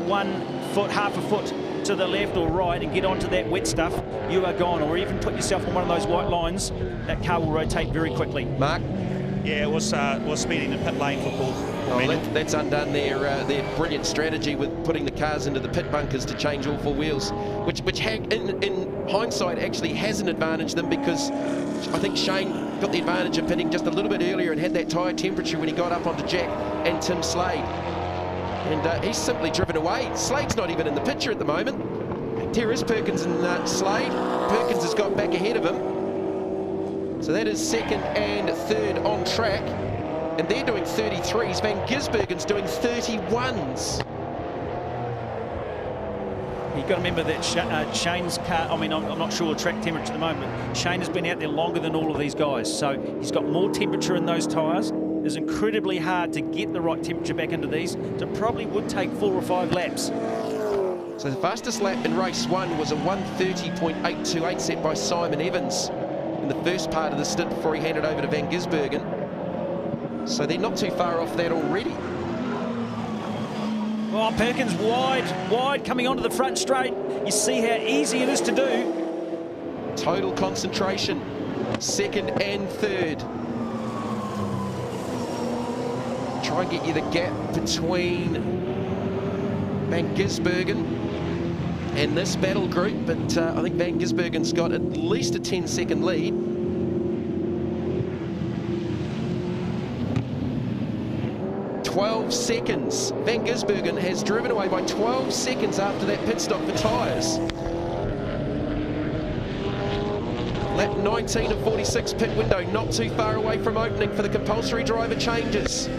1 foot, half a foot to the left or right and get onto that wet stuff, you are gone. Or even put yourself on one of those white lines, that car will rotate very quickly. Mark? Yeah, it was speeding in pit lane for Paul. Oh, that's undone their brilliant strategy with putting the cars into the pit bunkers to change all 4 wheels, which in hindsight actually hasn't advantaged them, because I think Shane got the advantage of pitting just a little bit earlier and had that tyre temperature when he got up onto Jack and Tim Slade. And he's simply driven away. Slade's not even in the picture at the moment. There is Perkins and Slade. Perkins has got back ahead of him. So that is 2nd and 3rd on track. And they're doing 33s. Van Gisbergen's doing 31s. You've got to remember that Shane's car, I mean, I'm not sure track temperature at the moment. Shane has been out there longer than all of these guys. So he's got more temperature in those tyres. It's incredibly hard to get the right temperature back into these. So it probably would take 4 or 5 laps. So the fastest lap in race 1 was a 1:30.828 set by Simon Evans in the first part of the stint before he handed over to Van Gisbergen. So they're not too far off that already. Oh, Perkins wide, coming onto the front straight. You see how easy it is to do. Total concentration, 2nd and 3rd. Try and get you the gap between Van Gisbergen and this battle group, but I think Van Gisbergen's got at least a 10-second lead. .12 seconds. Van Gisbergen has driven away by 12 seconds after that pit stop for tyres. Lap 19 of 46 pit window, not too far away from opening for the compulsory driver changes.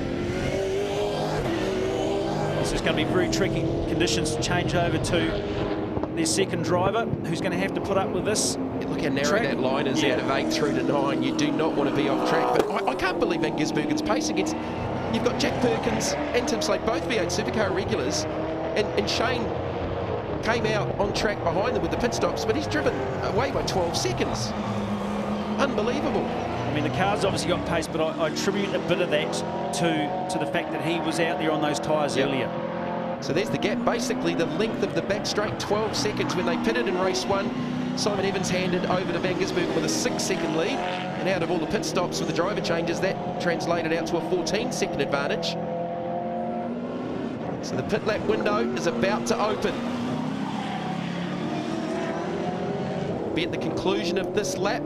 This is going to be very tricky conditions to change over to their 2nd driver, who's going to have to put up with this. Look how narrow track. that line is, out of 8 through to 9. You do not want to be off track, but I can't believe Van Gisbergen's pace against... You've got Jack Perkins and Tim Slade, both V8 Supercar regulars, and Shane came out on track behind them with the pit stops, but he's driven away by 12 seconds. Unbelievable. I mean, the car's obviously got pace, but I attribute a bit of that to the fact that he was out there on those tyres earlier. So there's the gap, basically the length of the back straight, 12 seconds when they pitted in race 1. Simon Evans handed over to Van Gisbergen with a 6-second lead, and out of all the pit stops with the driver changes, that translated out to a 14-second advantage. So the pit lap window is about to open. Be at the conclusion of this lap.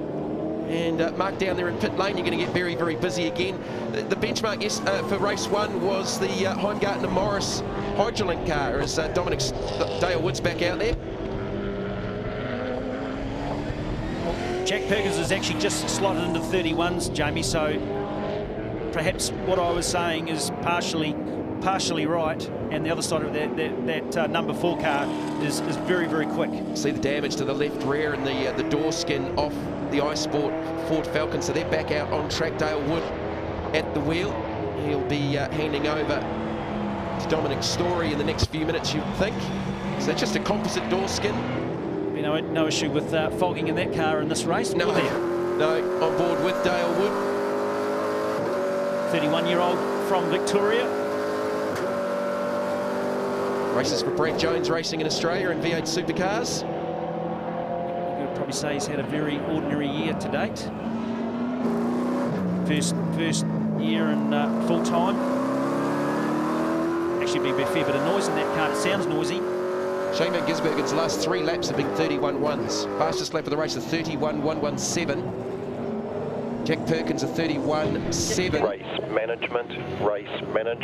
And Mark, down there in pit lane, you're going to get very, very busy again. The benchmark for race 1 was the Heimgartner Morris Hydrolink car, as Dale Wood's back out there. Jack Perkins has actually just slotted into 31s, Jamie, so perhaps what I was saying is partially partially right, and the other side of that number 4 car is very, very quick. See the damage to the left rear and the door skin off the iSport Ford Falcon, so they're back out on track. Dale Wood at the wheel. He'll be handing over to Dominic Story in the next few minutes, you'd think. So just a composite door skin. No issue with fogging in that car in this race. No, on board with Dale Wood. 31-year-old from Victoria. Races for Brad Jones Racing in Australia in V8 Supercars. You could probably say he's had a very ordinary year to date. First year in full time. Actually, be a fair bit of noise in that car. It sounds noisy. Shane Van Gisbergen's last 3 laps have been 31.1s. Fastest lap of the race is 31.117. Jack Perkins a 31.7. Race management.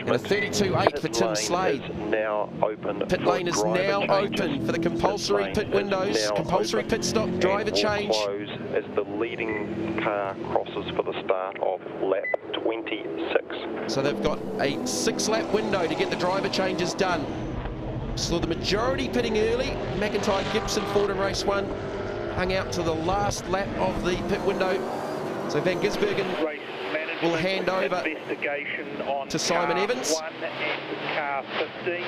And a 32.8 for Tim Slade. Now open. Pit lane is now open for the compulsory pit windows, compulsory pit stop, driver change. Close as the leading car crosses for the start of lap 26. So they've got a 6-lap window to get the driver changes done. So the majority pitting early. McIntyre, Gibson, Ford in race 1 hung out to the last lap of the pit window. So Van Gisbergen will hand over to Simon Evans. 1 and car 15.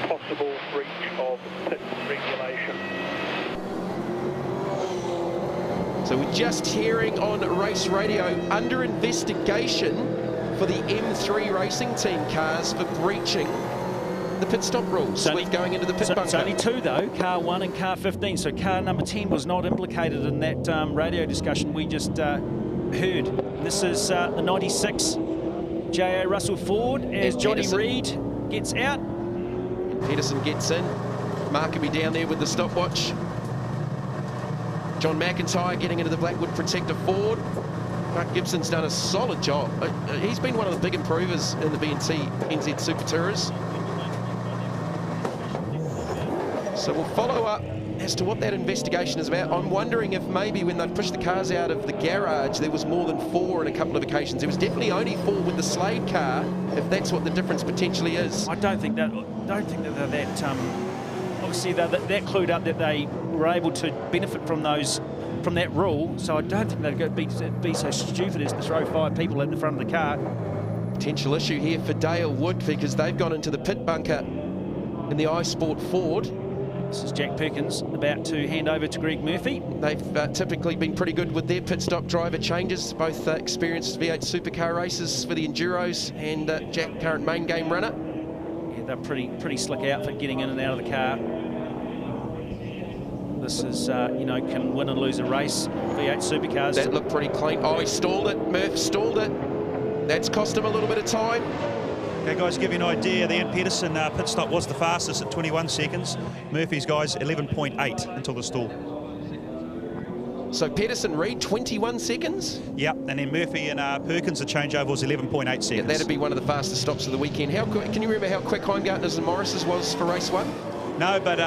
Possible breach of pit regulation. So we're just hearing on race radio, under investigation for the M3 Racing Team cars for breaching the pit stop rules with going into the pit bunker. It's only 2 though, car 1 and car 15. So car number 10 was not implicated in that radio discussion we just heard. This is the 96 J.A. Russell Ford as Johnny Reid gets out. Peterson gets in. Mark will be down there with the stopwatch. John McIntyre getting into the Blackwood Protector Ford. Mark Gibson's done a solid job. He's been one of the big improvers in the B&T NZ Super Tourers. So we'll follow up as to what that investigation is about. I'm wondering if maybe when they pushed the cars out of the garage, there was more than 4 on a couple of occasions. There was definitely only 4 with the Slade car, if that's what the difference potentially is. I don't think that they're that. Obviously, that clued up that they were able to benefit from that rule. So I don't think they're going to be so stupid as to throw 5 people in the front of the car. Potential issue here for Dale Wood because they've gone into the pit bunker in the iSport Ford. This is Jack Perkins about to hand over to Greg Murphy. They've typically been pretty good with their pit stop driver changes, both experienced V8 supercar races for the Enduros and Jack, current main game runner. Yeah, they're pretty slick outfit getting in and out of the car. This is, can win and lose a race, V8 supercars. That looked pretty clean. Oh, he stalled it. Murph stalled it. That's cost him a little bit of time. Okay, guys, to give you an idea, the Ian Peterson pit stop was the fastest at 21 seconds. Murphy's, guys, 11.8 until the stall. So Peterson Reid, 21 seconds? Yep, and then Murphy and Perkins, the changeover was 11.8 seconds. Yeah, that'd be one of the fastest stops of the weekend. How quick, can you remember how quick Heimgartner's and Morris's was for race 1? No, but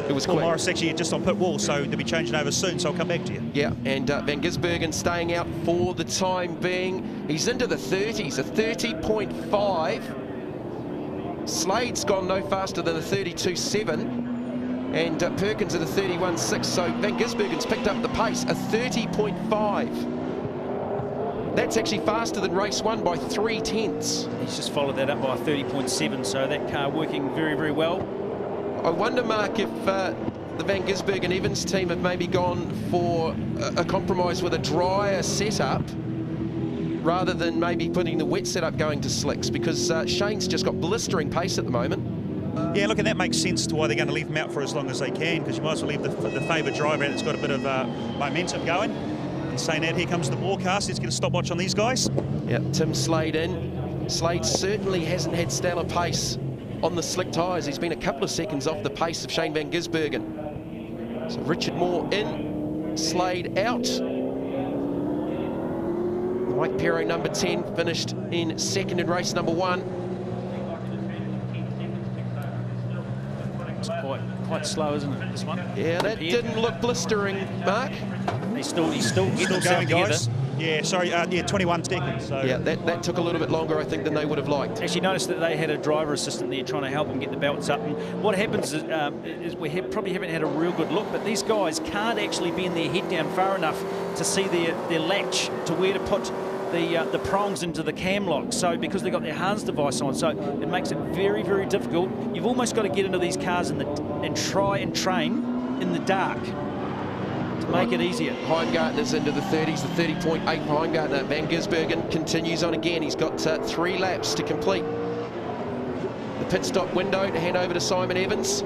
it was Paul quick. Morris actually just on pit wall, so they'll be changing over soon, so I'll come back to you. Yeah, and Van Gisbergen staying out for the time being. He's into the 30s, a 30.5. Slade's gone no faster than a 32.7, and Perkins at a 31.6, so Van Gisbergen's picked up the pace, a 30.5. That's actually faster than race 1 by 3/10. He's just followed that up by a 30.7, so that car working very, very well. I wonder, Mark, if the Van Gisbergen Evans team have maybe gone for a compromise with a drier setup rather than maybe putting the wet setup going to slicks, because Shane's just got blistering pace at the moment. Yeah, look, and that makes sense to why they're going to leave him out for as long as they can, because you might as well leave the favoured driver out that's got a bit of momentum going. And saying that, here comes the broadcast. Let's get a stopwatch on these guys. Yeah, Tim Slade in. Slade certainly hasn't had stellar pace on the slick tyres. He's been a couple of seconds off the pace of Shane Van Gisbergen. So Richard Moore in, Slade out. Mike Perro, number 10, finished in second in race number 1. It's quite slow, isn't it, this one? Yeah, that didn't look blistering, Mark. He's still getting Still himself going, together. guys. Yeah, sorry, yeah, 21 seconds. So. Yeah, that took a little bit longer, I think, than they would have liked. Actually noticed that they had a driver assistant there trying to help them get the belts up. And what happens is we probably haven't had a real good look, but these guys can't actually bend their head down far enough to see their latch to where to put the prongs into the cam lock. So because they've got their Hans device on, so it makes it very, very difficult. You've almost got to get into these cars and try and train in the dark to make it easier. Heimgartner's into the 30s, the 30.8 for Heimgartner. Van Gisbergen continues on again. He's got 3 laps to complete the pit stop window to hand over to Simon Evans.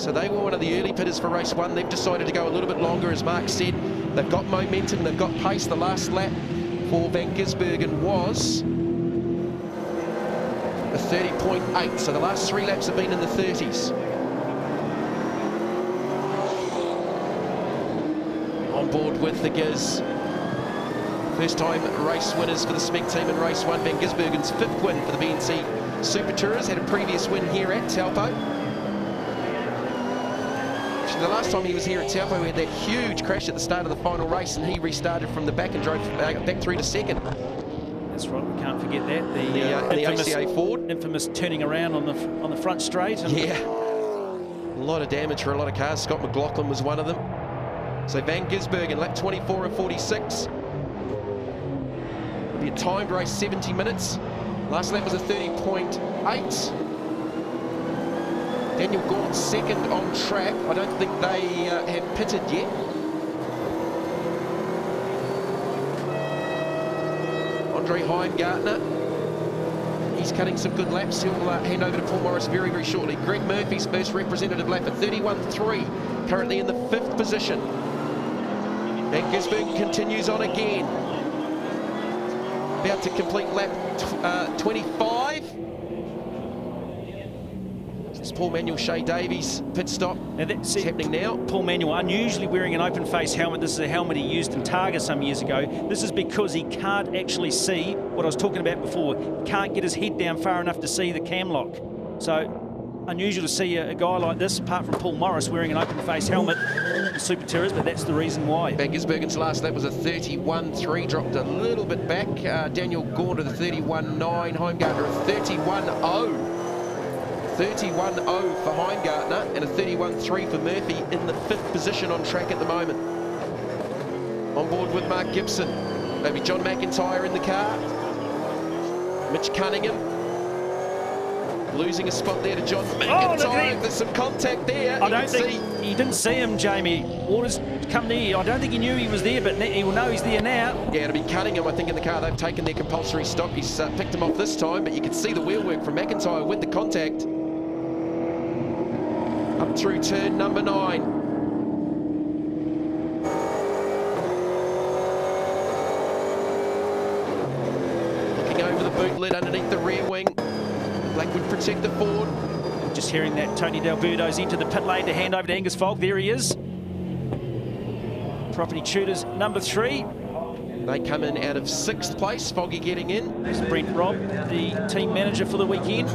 So they were one of the early pitters for race 1. They've decided to go a little bit longer, as Mark said. They've got momentum, they've got pace. The last lap for Van Gisbergen was a 30.8. So the last 3 laps have been in the 30s. On board with the Giz. First time race winners for the SMEC team in race 1. Van Gisbergen's 5th win for the BNC SuperTourers. Had a previous win here at Taupo. Actually, the last time he was here at Taupo, we had that huge crash at the start of the final race, and he restarted from the back and drove back through to 2nd. That's right, we can't forget that. The ACA Ford. Infamous turning around on the front straight. And yeah. A lot of damage for a lot of cars. Scott McLaughlin was one of them. So Van Gisbergen, lap 24 of 46. It'll be a timed race, 70 minutes. Last lap was a 30.8. Daniel Gaunt 2nd on track. I don't think they have pitted yet. Andre Heimgartner, he's cutting some good laps. He'll hand over to Paul Morris very, very shortly. Greg Murphy's first representative lap at 31.3, currently in the 5th position. Van Gisbergen continues on again. About to complete lap 25. It's Paul Manuel Shea Davies pit stop. Now that's happening now. Paul Manuel unusually wearing an open face helmet. This is a helmet he used in Targa some years ago. This is because he can't actually see what I was talking about before. He can't get his head down far enough to see the cam lock. So unusual to see a guy like this, apart from Paul Morris, wearing an open face helmet in SuperTourers, but that's the reason why. Van Gisbergen's last lap was a 31.3, dropped a little bit back. Daniel Gaunt at a 31.9, Heimgartner a 31.0. 31.0 for Heimgartner and a 31.3 for Murphy in the 5th position on track at the moment. On board with Mark Gibson, maybe John McIntyre in the car. Mitch Cunningham losing a spot there to John McIntyre. There's some contact there. I don't think he didn't see him, Jamie. Waters come near. I don't think he knew he was there, but he will know he's there now. Yeah, it'll be Cunningham, I think, in the car. They've taken their compulsory stop. He's picked him off this time, but you can see the wheel work from McIntyre with the contact. Up through turn number 9. Looking over the boot lid underneath the rear wing. Blackwood protect the Ford. Just hearing that Tony D'Alberto's into the pit lane to hand over to Angus Fogg. There he is. Property Tutors number 3. They come in out of 6th place. Foggy getting in. There's Brent Robb, the team manager for the weekend.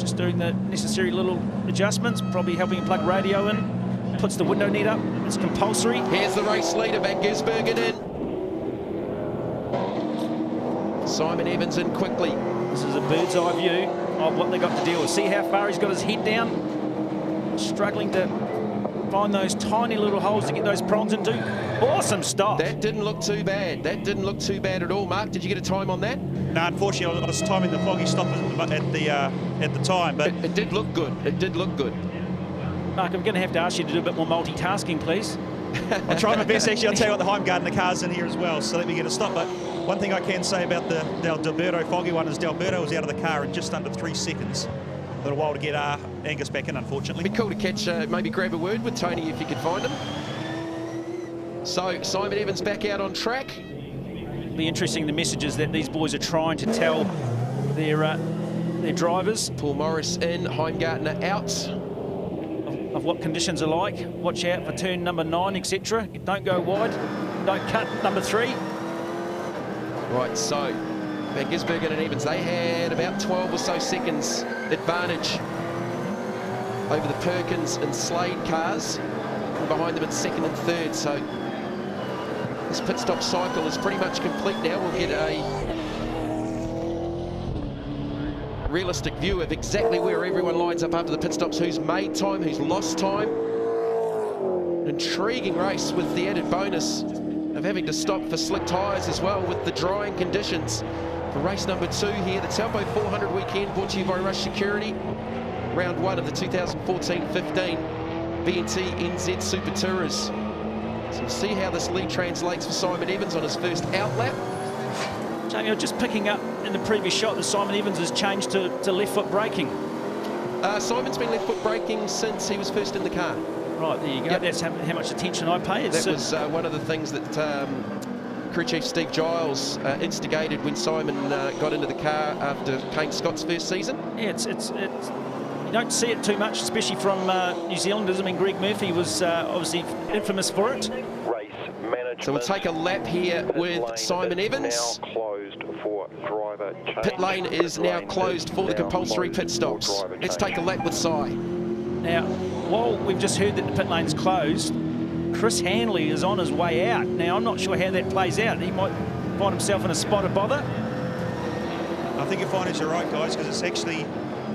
Just doing the necessary little adjustments, probably helping him plug radio in. Puts the window net up. It's compulsory. Here's the race leader, Van Gisbergen in. Simon Evans in quickly. This is a bird's eye view of what they got to deal with. See how far he's got his head down? Struggling to find those tiny little holes to get those prongs into. Awesome stop. That didn't look too bad. That didn't look too bad at all. Mark, did you get a time on that? No, unfortunately, I was timing the foggy stop at the time, but it did look good. It did look good. Mark, I'm going to have to ask you to do a bit more multitasking, please. I'll try my best. Actually, I'll tell you what, the Heimgartner car's in here as well, so let me get a stop. But one thing I can say about the D'Alberto foggy one is D'Alberto was out of the car in just under 3 seconds. A little while to get Angus back in, unfortunately. It'd be cool to catch, maybe grab a word with Tony if you could find him. So Simon Evans back out on track. It'll be interesting the messages that these boys are trying to tell their drivers. Paul Morris in, Heimgartner out. Of what conditions are like. Watch out for turn number 9, etc. Don't go wide. Don't cut number 3. Right, so Van Gisbergen and Evans, they had about 12 or so seconds advantage over the Perkins and Slade cars, and behind them in 2nd and 3rd. So This pit stop cycle is pretty much complete now. We'll get a realistic view of exactly where everyone lines up after the pit stops, who's made time, who's lost time. An intriguing race with the added bonus of having to stop for slick tyres as well with the drying conditions. For race number 2 here, the Taupo 400 weekend brought to you by Rush Security. Round 1 of the 2014-15 B&T NZ SuperTourers. So we'll see how this lead translates for Simon Evans on his first out lap. Jamie, just picking up in the previous shot that Simon Evans has changed to left foot braking. Simon's been left foot braking since he was first in the car. Right, there you go. Yep. That's how much attention I pay. That was one of the things that crew chief Steve Giles instigated when Simon got into the car after Kane Scott's first season. Yeah, it's you don't see it too much, especially from New Zealanders. I mean, Greg Murphy was obviously infamous for it. Race management. So we'll take a lap here with Simon Evans. Now closed for driver change. Pit lane is now closed for the compulsory pit stops. Let's take a lap with Si. Now, while we've just heard that the pit lane's closed, Chris Hanley is on his way out. Now, I'm not sure how that plays out. He might find himself in a spot of bother. I think you'll find you're right, guys, because it's actually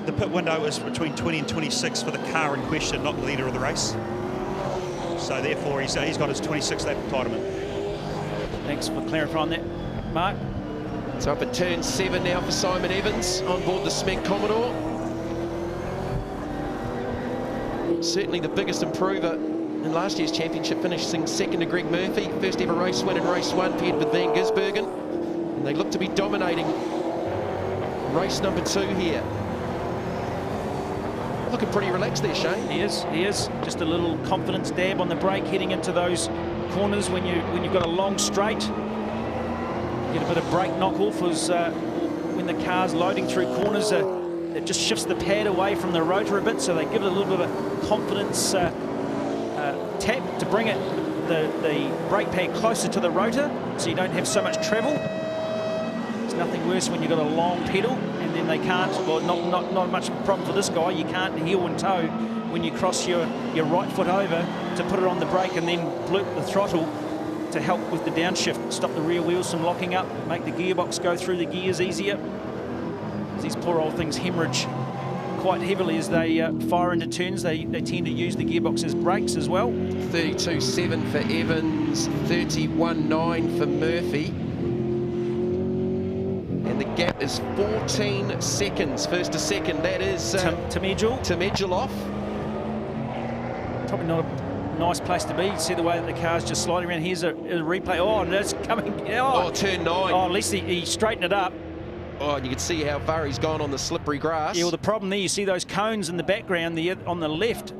the pit window is between 20 and 26 for the car in question, not the leader of the race. So therefore, he's got his 26th lap entitlement. Thanks for clarifying that, Mark. So up at turn 7 now for Simon Evans on board the Smeg Commodore. Certainly the biggest improver in last year's championship, finishing second to Greg Murphy. First ever race win in race 1, paired with Van Gisbergen. And they look to be dominating race number 2 here. Looking pretty relaxed there, Shane. He is. Just a little confidence dab on the brake heading into those corners when you've got a long straight. Get a bit of brake knock off as when the car's loading through corners. It just shifts the pad away from the rotor a bit, so they give it a little bit of a confidence tap to bring it the brake pad closer to the rotor, so you don't have so much travel. It's nothing worse when you've got a long pedal and then they can't. Well, not much problem for this guy. You can't heel and toe when you cross your right foot over to put it on the brake and then bloop the throttle to help with the downshift, stop the rear wheels from locking up, make the gearbox go through the gears easier. These poor old things hemorrhage quite heavily as they fire into turns. They tend to use the gearbox as brakes as well. 32.7 for Evans, 31.9 for Murphy. And the gap is 14 seconds, first to second. That is Temedjel off. Probably not a nice place to be. You see the way that the car's just sliding around. Here's a replay. Oh, that's coming. Oh, turn 9. Oh, at least he straightened it up. Oh, and you can see how far he's gone on the slippery grass. Yeah, well, the problem there, you see those cones in the background on the left.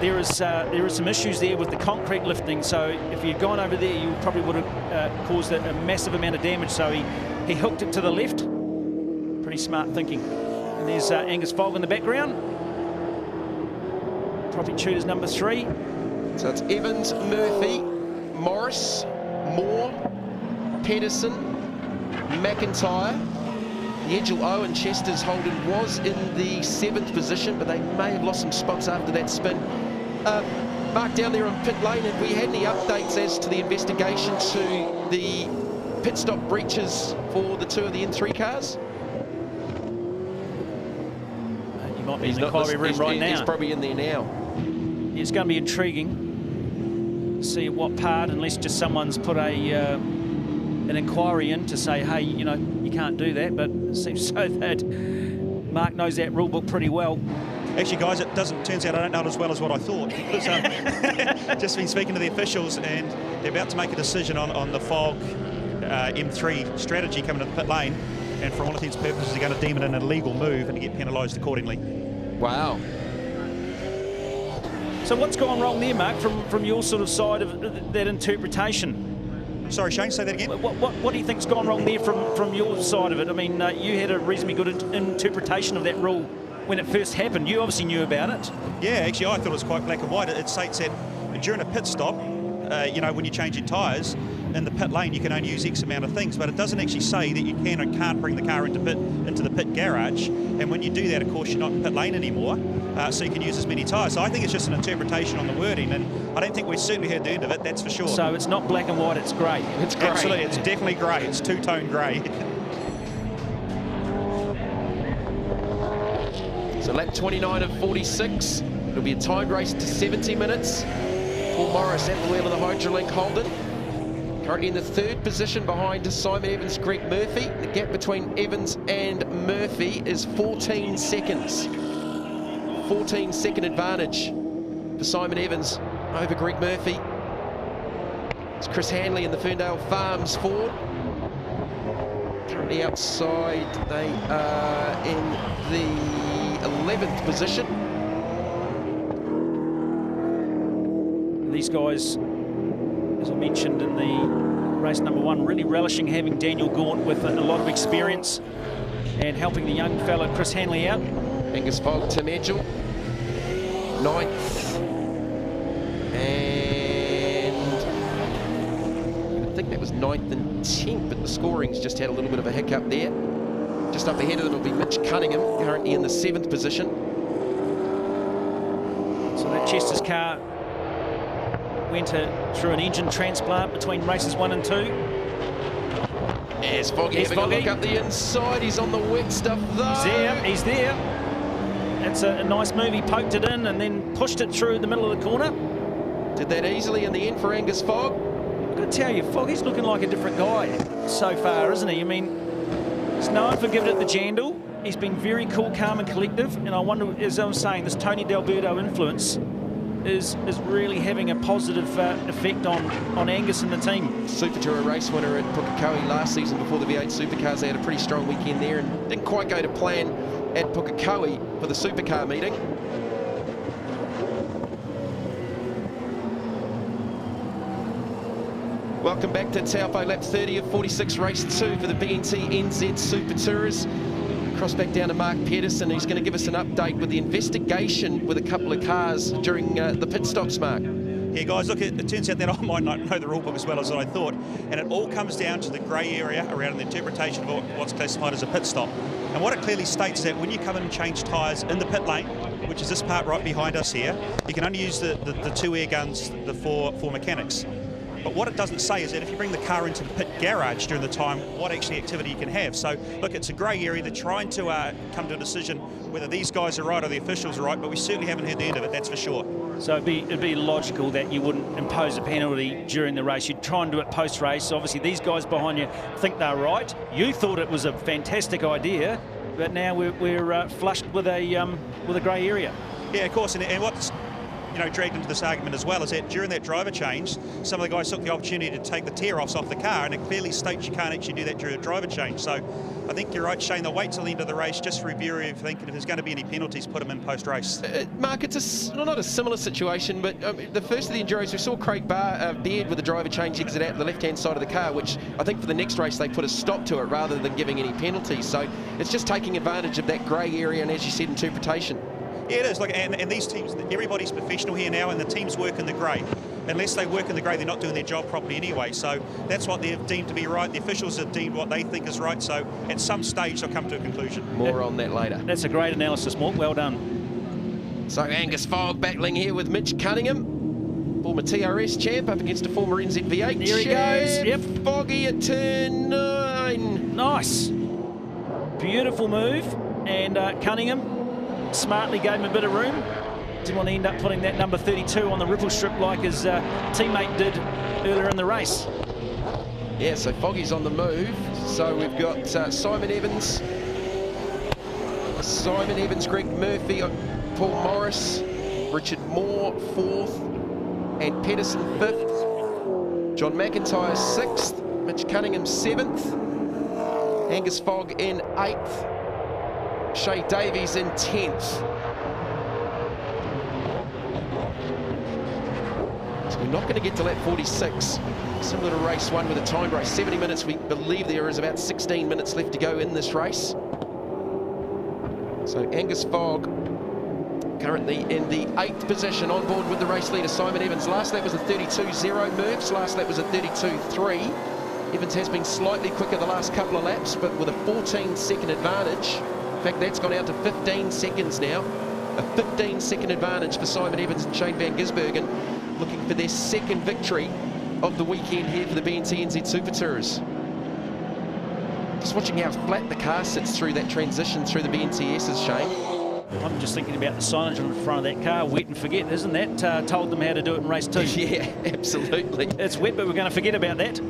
There is some issues there with the concrete lifting. So if you'd gone over there, you probably would have caused a massive amount of damage. So he hooked it to the left. Pretty smart thinking. And there's Angus Fogg in the background. Profit Tutors number 3. So it's Evans, Murphy, Morris, Moore, Pedersen, McIntyre. Nigel Owen, Chester's Holden was in the 7th position, but they may have lost some spots after that spin. Mark, down there on pit lane, have we had any updates as to the investigation to the pit stop breaches for the 2 of the N3 cars? You might be in the inquiry room right now. He's probably in there now. It's going to be intriguing to see what part, unless just someone's put an inquiry in to say, hey, you know, you can't do that. But it seems so that Mark knows that rule book pretty well. Actually, guys, turns out I don't know it as well as what I thought. Because, just been speaking to the officials, and they're about to make a decision on the Fog M3 strategy coming to the pit lane. And for all intents and purposes, they're going to deem it an illegal move and to get penalised accordingly. Wow. So what's gone wrong there, Mark, from your sort of side of that interpretation? Sorry, Shane, say that again. What do you think's gone wrong there from your side of it? I mean, you had a reasonably good interpretation of that rule when it first happened. You obviously knew about it. Yeah, actually, I thought it was quite black and white. It states that during a pit stop, you know, when you change your tyres, in the pit lane you can only use X amount of things, but it doesn't actually say that you can or can't bring the car into the pit garage. And when you do that, of course, you're not in pit lane anymore, so you can use as many tyres. So I think it's just an interpretation on the wording, and I don't think we've certainly heard the end of it, that's for sure. So it's not black and white, it's grey. It's grey. Absolutely, it's definitely grey. It's two-tone grey. So lap 29 of 46. It'll be a timed race to 70 minutes. Paul Morris at the wheel of the Hydrolink Holden. Currently in the third position behind Simon Evans, Greg Murphy. The gap between Evans and Murphy is 14 seconds. 14-second advantage for Simon Evans over Greg Murphy. It's Chris Hanley in the Ferndale Farms Ford. Currently outside, they are in the 11th position. These guys, as I mentioned in the race number one, really relishing having Daniel Gaunt with a lot of experience and helping the young fella Chris Hanley out. Angus Fogg, Tim Edgell, 9th. And I think that was 9th and 10th, but the scoring's just had a little bit of a hiccup there. Just up ahead of them will be Mitch Cunningham, currently in the 7th position. So that Chester's car went through an engine transplant between races 1 and 2. There's Foggy having a look up the inside. He's on the wet stuff though. He's there. That's a nice move. He poked it in and then pushed it through the middle of the corner. Did that easily in the end for Angus Fogg. I've got to tell you, Foggy's looking like a different guy so far, isn't he? I mean, he's known for giving it the jandle. He's been very cool, calm and collective. And I wonder, as I was saying, this Tony D'Alberto influence is really having a positive effect on Angus and the team. SuperTour race winner at Pukekohe last season before the V8 Supercars. They had a pretty strong weekend there and didn't quite go to plan at Pukekohe for the Supercar meeting. Welcome back to Taupo, lap 30 of 46, race 2 for the BNT NZ SuperTourers. Cross back down to Mark Pedersen, who's going to give us an update with the investigation with a couple of cars during the pit stops, Mark. Yeah, guys, look, it turns out that I might not know the rule book as well as I thought, and it all comes down to the grey area around the interpretation of what's classified as a pit stop. And what it clearly states is that when you come in and change tyres in the pit lane, which is this part right behind us here, you can only use the 2 air guns, the four mechanics. But what it doesn't say is that if you bring the car into the pit garage during the time, what actually activity you can have. So, look, it's a grey area. They're trying to come to a decision whether these guys are right or the officials are right, but we certainly haven't heard the end of it, that's for sure. So it'd be logical that you wouldn't impose a penalty during the race. You'd try and do it post-race. Obviously, these guys behind you think they're right. You thought it was a fantastic idea, but now we're flushed with a grey area. Yeah, of course, and what's dragged into this argument as well is that during that driver change, some of the guys took the opportunity to take the tear-offs off the car, and it clearly states you can't actually do that during a driver change. So I think you're right, Shane, they'll wait till the end of the race just to review everything, and if there's going to be any penalties, put them in post-race. Mark, it's not a similar situation, but the first of the Enduros, we saw Craig Beard with the driver change exit out the left-hand side of the car, which I think for the next race they put a stop to it rather than giving any penalties. So it's just taking advantage of that grey area and, as you said, interpretation. Yeah, it is. Look, and these teams, everybody's professional here now, and the teams work in the grey. Unless they work in the grey, they're not doing their job properly anyway. So that's what they've deemed to be right. The officials have deemed what they think is right. So at some stage, they'll come to a conclusion. More on that later. That's a great analysis, Mork. Well done. So Angus Fogg battling here with Mitch Cunningham, former TRS champ, up against a former NZV8 Here he goes. Yep. Foggy at turn 9. Nice. Beautiful move. And Cunningham smartly gave him a bit of room. Didn't want to end up putting that number 32 on the ripple strip like his teammate did earlier in the race. Yeah, so Foggy's on the move. So we've got Simon Evans, Greg Murphy, Paul Morris, Richard Moore 4th, and Pedersen 5th. John McIntyre 6th, Mitch Cunningham 7th, Angus Fogg in 8th, Shay Davies in 10th. So we're not going to get to lap 46. Similar to race 1 with a timed race. 70 minutes, we believe there is about 16 minutes left to go in this race. So Angus Fogg Currently in the 8th position, on board with the race leader, Simon Evans. Last lap was a 32.0 Murphs, last lap was a 32.3. Evans has been slightly quicker the last couple of laps, but with a 14-second advantage. In fact, that's gone out to 15 seconds now. A 15-second advantage for Simon Evans and Shane van Gisbergen, looking for their second victory of the weekend here for the BNT NZ SuperTourers. Just watching how flat the car sits through that transition through the BNTSs, Shane. I'm just thinking about the signage on the front of that car. Wet and forget, isn't that? Told them how to do it in race 2. Yeah, absolutely. It's wet, but we're going to forget about that.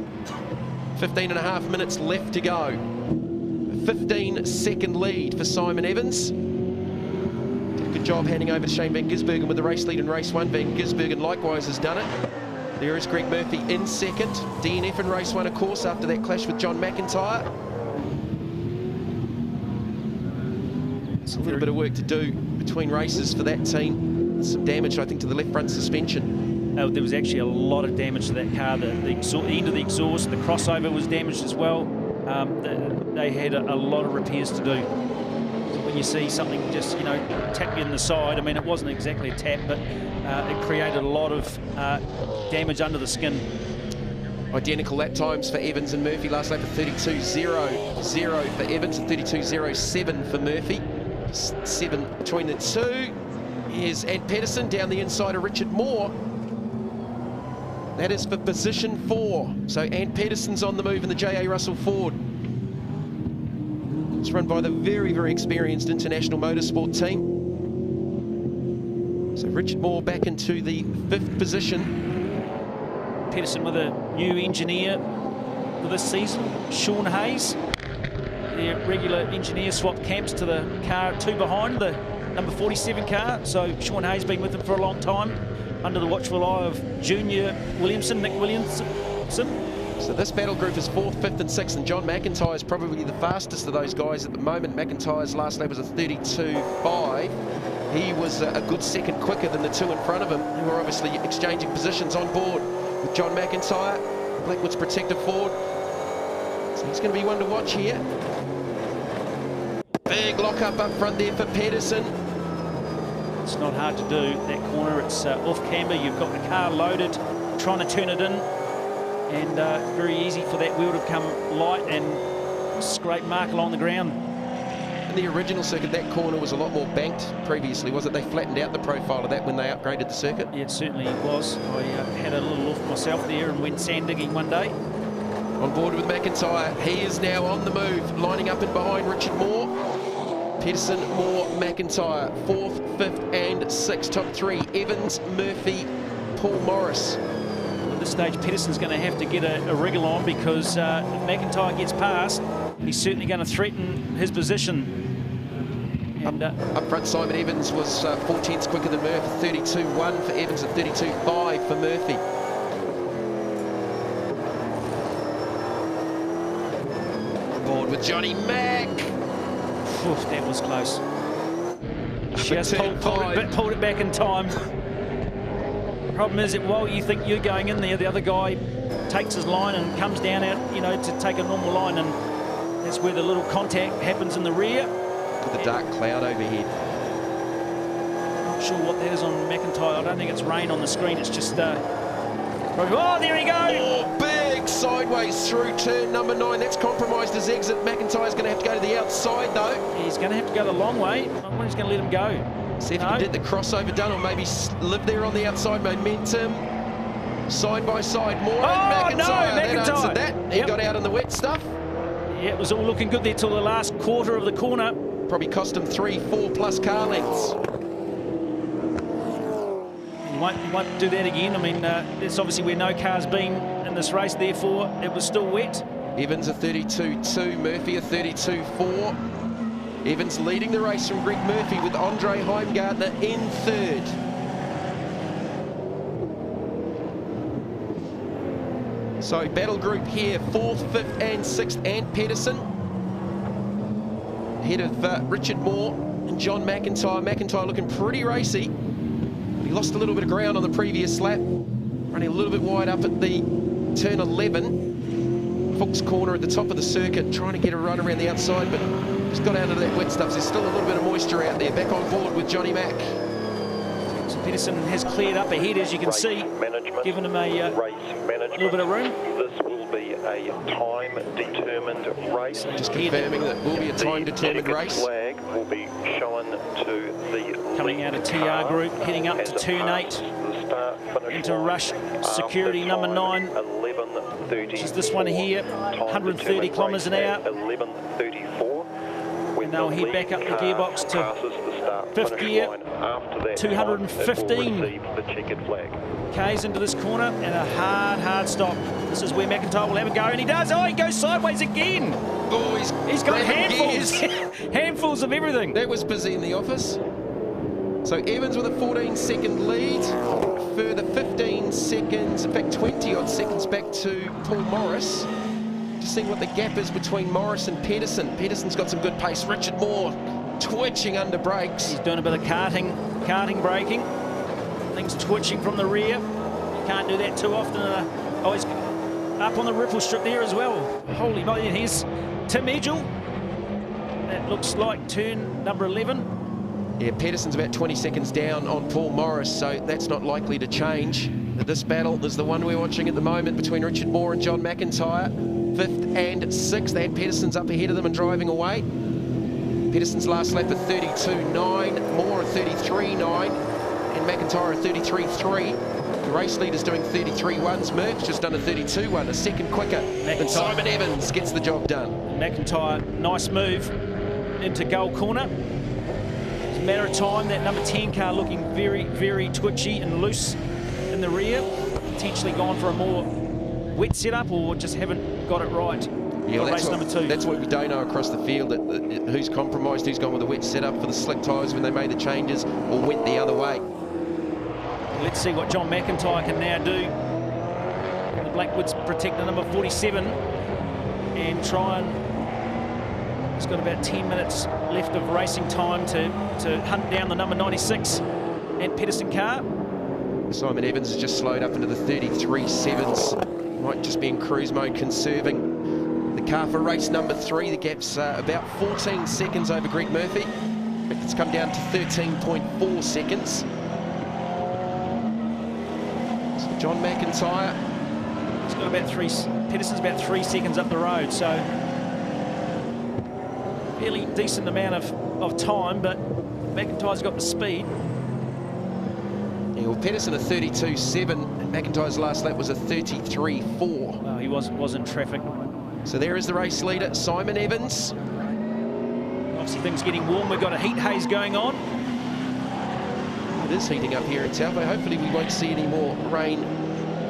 15.5 minutes left to go. A 15-second lead for Simon Evans. Did a good job handing over to Shane van Gisbergen with the race lead in race 1. Van Gisbergen likewise has done it. There is Greg Murphy in second. DNF in race 1, of course, after that clash with John McIntyre. It's a little bit of work to do between races for that team. Some damage, I think, to the left front suspension. There was actually a lot of damage to that car. The end of the exhaust, the crossover was damaged as well. They had a lot of repairs to do. When you see something just, you know, tap you in the side, I mean, it wasn't exactly a tap, but it created a lot of damage under the skin. Identical lap times for Evans and Murphy. Last lap of 32.00 for Evans and 32.07 for Murphy. 7 between the two. Here's Ant Pedersen down the inside of Richard Moore. That is for position 4. So Ant Pedersen's on the move in the J.A. Russell Ford. It's run by the very, very experienced International Motorsport team. So Richard Moore back into the 5th position. Pedersen with a new engineer for this season, Sean Hayes. Their regular engineer swapped camps to the car 2 behind, the number 47 car. So Sean Hayes been with them for a long time, under the watchful eye of Junior Williamson, Nick Williamson. So this battle group is 4th, 5th and 6th, and John McIntyre is probably the fastest of those guys at the moment. McIntyre's last lap was a 32.5. He was a good second quicker than the 2 in front of him, who are obviously exchanging positions on board with John McIntyre, Blackwood's protective Ford. So he's going to be one to watch here. Big lock-up up front there for Pedersen. It's not hard to do, that corner. It's off camber, you've got the car loaded, trying to turn it in, and very easy for that wheel to come light and scrape mark along the ground. In the original circuit, that corner was a lot more banked previously, was it? They flattened out the profile of that when they upgraded the circuit. Yeah, it certainly was. I had a little look myself there and went sand digging one day. On board with McIntyre, he is now on the move, lining up in behind Richard Moore. Pedersen, Moore, McIntyre, 4th, 5th and 6th. Top 3, Evans, Murphy, Paul Morris. At this stage, Pedersen's going to have to get a wriggle on, because if McIntyre gets past, he's certainly going to threaten his position. And up front, Simon Evans was 4 tenths quicker than Murphy, 32.1 for Evans and 32.5 for Murphy. On board with Johnny Mack. Oof, that was close. Just pulled it back in time. The problem is that while you think you're going in there, the other guy takes his line and comes down out, you know, to take a normal line, and that's where the little contact happens in the rear. With the dark cloud overhead. Not sure what that is on McIntyre. I don't think it's rain on the screen. It's just oh, there he goes! Oh, big sideways through turn number 9. That's compromised his exit. McIntyre's going to have to go to the outside, though. He's going to have to go the long way. I'm just going to let him go. See if he can get the crossover done, or maybe live there on the outside. Momentum, side by side. Moore and McIntyre. That answered that. He got out in the wet stuff. Yeah, it was all looking good there till the last quarter of the corner. Probably cost him 3-4 plus car lengths. He won't do that again. I mean, that's obviously where no car's been in this race, therefore it was still wet. Evans a 32.2, Murphy a 32.4. Evans leading the race from Greg Murphy, with Andre Heimgartner in 3rd. So battle group here, 4th, 5th and 6th, and Pedersen. Ahead of Richard Moore and John McIntyre. McIntyre looking pretty racy. He lost a little bit of ground on the previous lap, running a little bit wide up at the turn 11. Fuchs corner at the top of the circuit, trying to get a run around the outside, but Just got out of that wet stuff. There's still a little bit of moisture out there. Back on board with Johnny Mack. So Pedersen has cleared up ahead, as you can see, giving him a little bit of room. This will be a time-determined race. Just confirming that will be a time-determined race. Flag will be shown to the coming out of TR group, heading up to turn 8 into rush security number 9, which is this one here, 130 kilometres an hour. 11:34. And they'll head back up the gearbox to 5th gear, 215 k's into this corner, and a hard stop. This is where McIntyre will have a go, and he does. Oh, he goes sideways again. Oh, he's got handfuls, handfuls of everything. That was busy in the office. So Evans with a 14-second lead, further 15 seconds, in fact 20-odd seconds back to Paul Morris. Just seeing what the gap is between Morris and Pedersen. Pedersen's got some good pace. Richard Moore twitching under brakes. He's doing a bit of karting braking. Things twitching from the rear. You can't do that too often. Oh, he's up on the ripple strip there as well. Holy moly, and here's Tim Edgell. That looks like turn number 11. Yeah, Pedersen's about 20 seconds down on Paul Morris, so that's not likely to change. But this battle is the one we're watching at the moment between Richard Moore and John McIntyre. 5th and 6th, they had Pedersen's up ahead of them and driving away. Pedersen's last lap at 32.9, Moore at 33.9, and McIntyre at 33.3. The race leader's doing 33.1s. Merck's just done a 32.1, a second quicker. And Simon Evans gets the job done. McIntyre, nice move into goal corner. It's a matter of time. That number 10 car looking very twitchy and loose in the rear. Potentially gone for a more wet setup, or just haven't got it right. Yeah, race number 2. That's what we don't know across the field, that who's compromised, who's gone with a wet setup for the slick tyres when they made the changes, or went the other way. Let's see what John McIntyre can now do. The Blackwoods protector number 47, and try and... He's got about 10 minutes left of racing time to hunt down the number 96 and Pedersen car. Simon Evans has just slowed up into the 33.7s. Might just be in cruise mode, conserving the car for race number 3. The gap's about 14 seconds over Greg Murphy. It's come down to 13.4 seconds. So John McIntyre. He's got about Pedersen's about 3 seconds up the road, so fairly decent amount of time, but McIntyre's got the speed. Yeah, well, Pedersen a 32.7, and McIntyre's last lap was a 33.4. Well, he was in traffic. So there is the race leader, Simon Evans. Obviously things getting warm. We've got a heat haze going on. It is heating up here in Taupo. Hopefully we won't see any more rain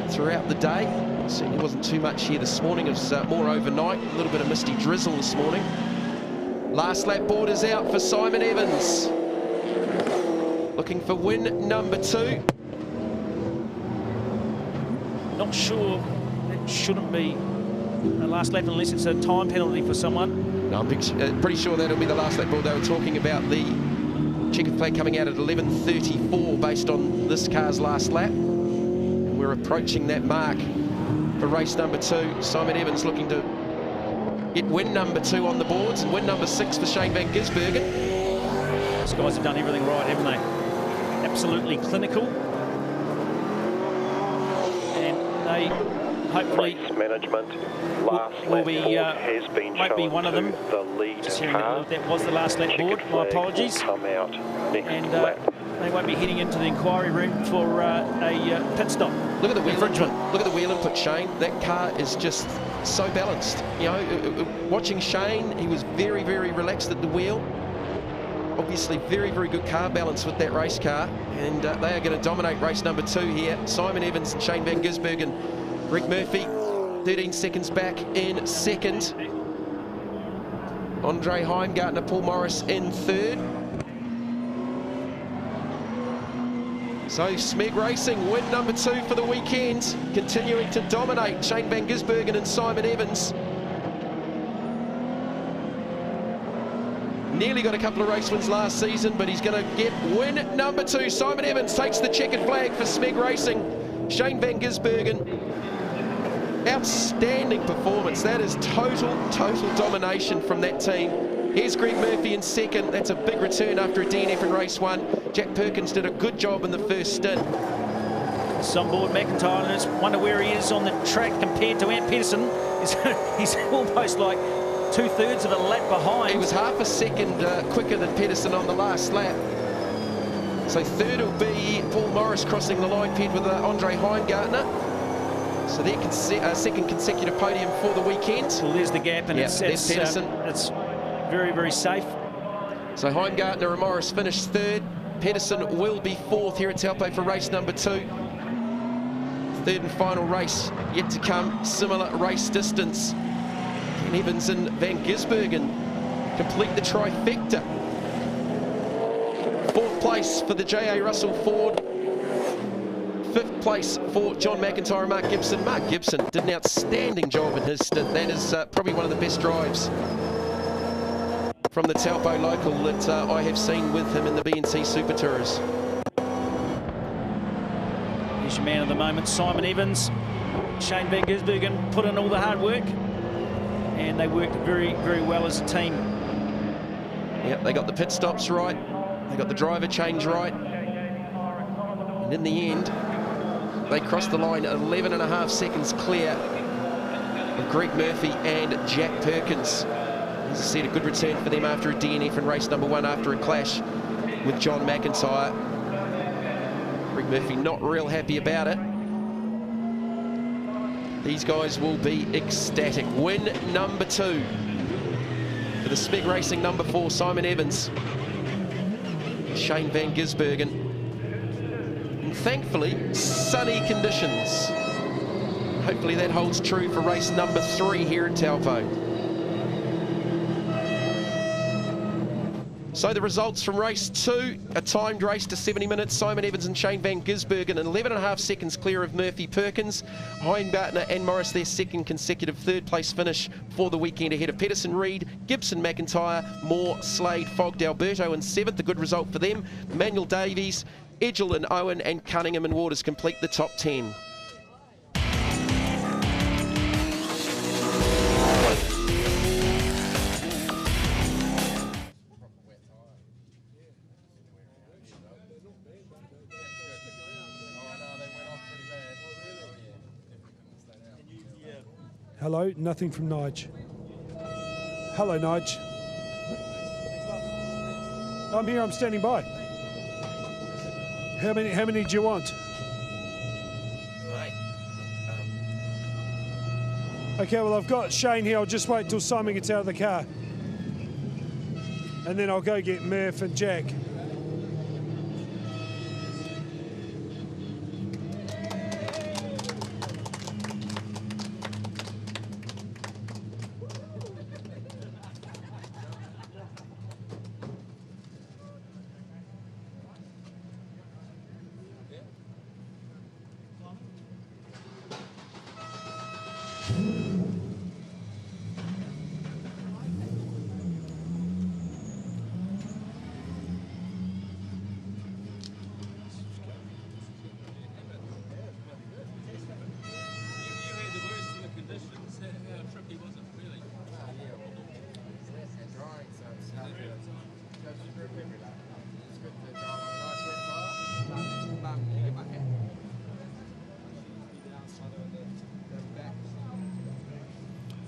throughout the day. Certainly wasn't too much here this morning. It was more overnight. A little bit of misty drizzle this morning. Last lap board is out for Simon Evans. Looking for win number 2. Not sure it shouldn't be a last lap unless it's a time penalty for someone. No, I'm pretty sure that'll be the last lap board. They were talking about the checkered flag coming out at 11:34 based on this car's last lap. And we're approaching that mark for race number 2. Simon Evans looking to get win number 2 on the boards, and win number 6 for Shane van Gisbergen. These guys have done everything right, haven't they? Absolutely clinical. And they hopefully management will be, might be one of them. The lead Just hearing that was the last lap board. My apologies. Come out and they won't be heading into the inquiry room for a pit stop. Look at the wheel input. Look at the wheel input, Shane. That car is just so balanced. You know, watching Shane, he was very relaxed at the wheel. Obviously very good car balance with that race car, and they are going to dominate race number 2 here. Simon Evans, Shane van Gisbergen, Greg Murphy 13 seconds back in second. Andre Heimgartner, Paul Morris in third. So Smeg Racing win number 2 for the weekend, continuing to dominate. Shane van Gisbergen and Simon Evans. Nearly got a couple of race wins last season, but he's going to get win number 2. Simon Evans takes the checkered flag for Smeg Racing. Shane van Gisbergen, outstanding performance. That is total domination from that team. Here's Greg Murphy in second. That's a big return after a DNF in race 1. Jack Perkins did a good job in the first stint. On board McIntyre, and I just wonder where he is on the track compared to Ant Pedersen. He's almost like 2/3 of a lap behind. He was half a second quicker than Pedersen on the last lap. So third will be Paul Morris crossing the line, paired with Andre Heimgartner. So their second consecutive podium for the weekend. Well, there's the gap, and it's very, very safe. So Heimgartner and Morris finished third. Pedersen will be fourth here at Taupo for race number 2. Third and final race yet to come, similar race distance. And Evans and Van Gisbergen complete the trifecta. Fourth place for the J.A. Russell Ford. Fifth place for John McIntyre and Mark Gibson. Mark Gibson did an outstanding job in his stint. That is probably one of the best drives from the Taupo local that I have seen with him in the B&T SuperTourers. Here's your man of the moment, Simon Evans. Shane Van Gisbergen put in all the hard work, and they worked very, very well as a team. Yep, they got the pit stops right. They got the driver change right. And in the end, they crossed the line 11.5 seconds clear of Greg Murphy and Jack Perkins. As I said, a good return for them after a DNF in race number 1 after a clash with John McIntyre. Greg Murphy not real happy about it. These guys will be ecstatic. Win number 2 for the Speg Racing number 4, Simon Evans, Shane Van Gisbergen. And thankfully, sunny conditions. Hopefully that holds true for race number 3 here at Taupo. So the results from race 2, a timed race to 70 minutes. Simon Evans and Shane Van Gisbergen 11.5 seconds clear of Murphy Perkins. Heimgartner and Morris their second consecutive third place finish for the weekend ahead of Pedersen, Reid, Gibson, McIntyre, Moore, Slade, Fogg, Alberto in 7th. A good result for them. Manuel Davies, Edgell and Owen and Cunningham and Waters complete the top 10. Hello, nothing from Nige. Hello, Nige. I'm here, I'm standing by. How many do you want? Okay, well, I've got Shane here. I'll just wait till Simon gets out of the car. And then I'll go get Murph and Jack.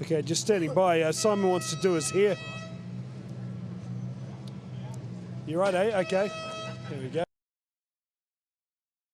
Okay, just standing by. Simon wants to do his hair. You right, eh? Okay. There we go.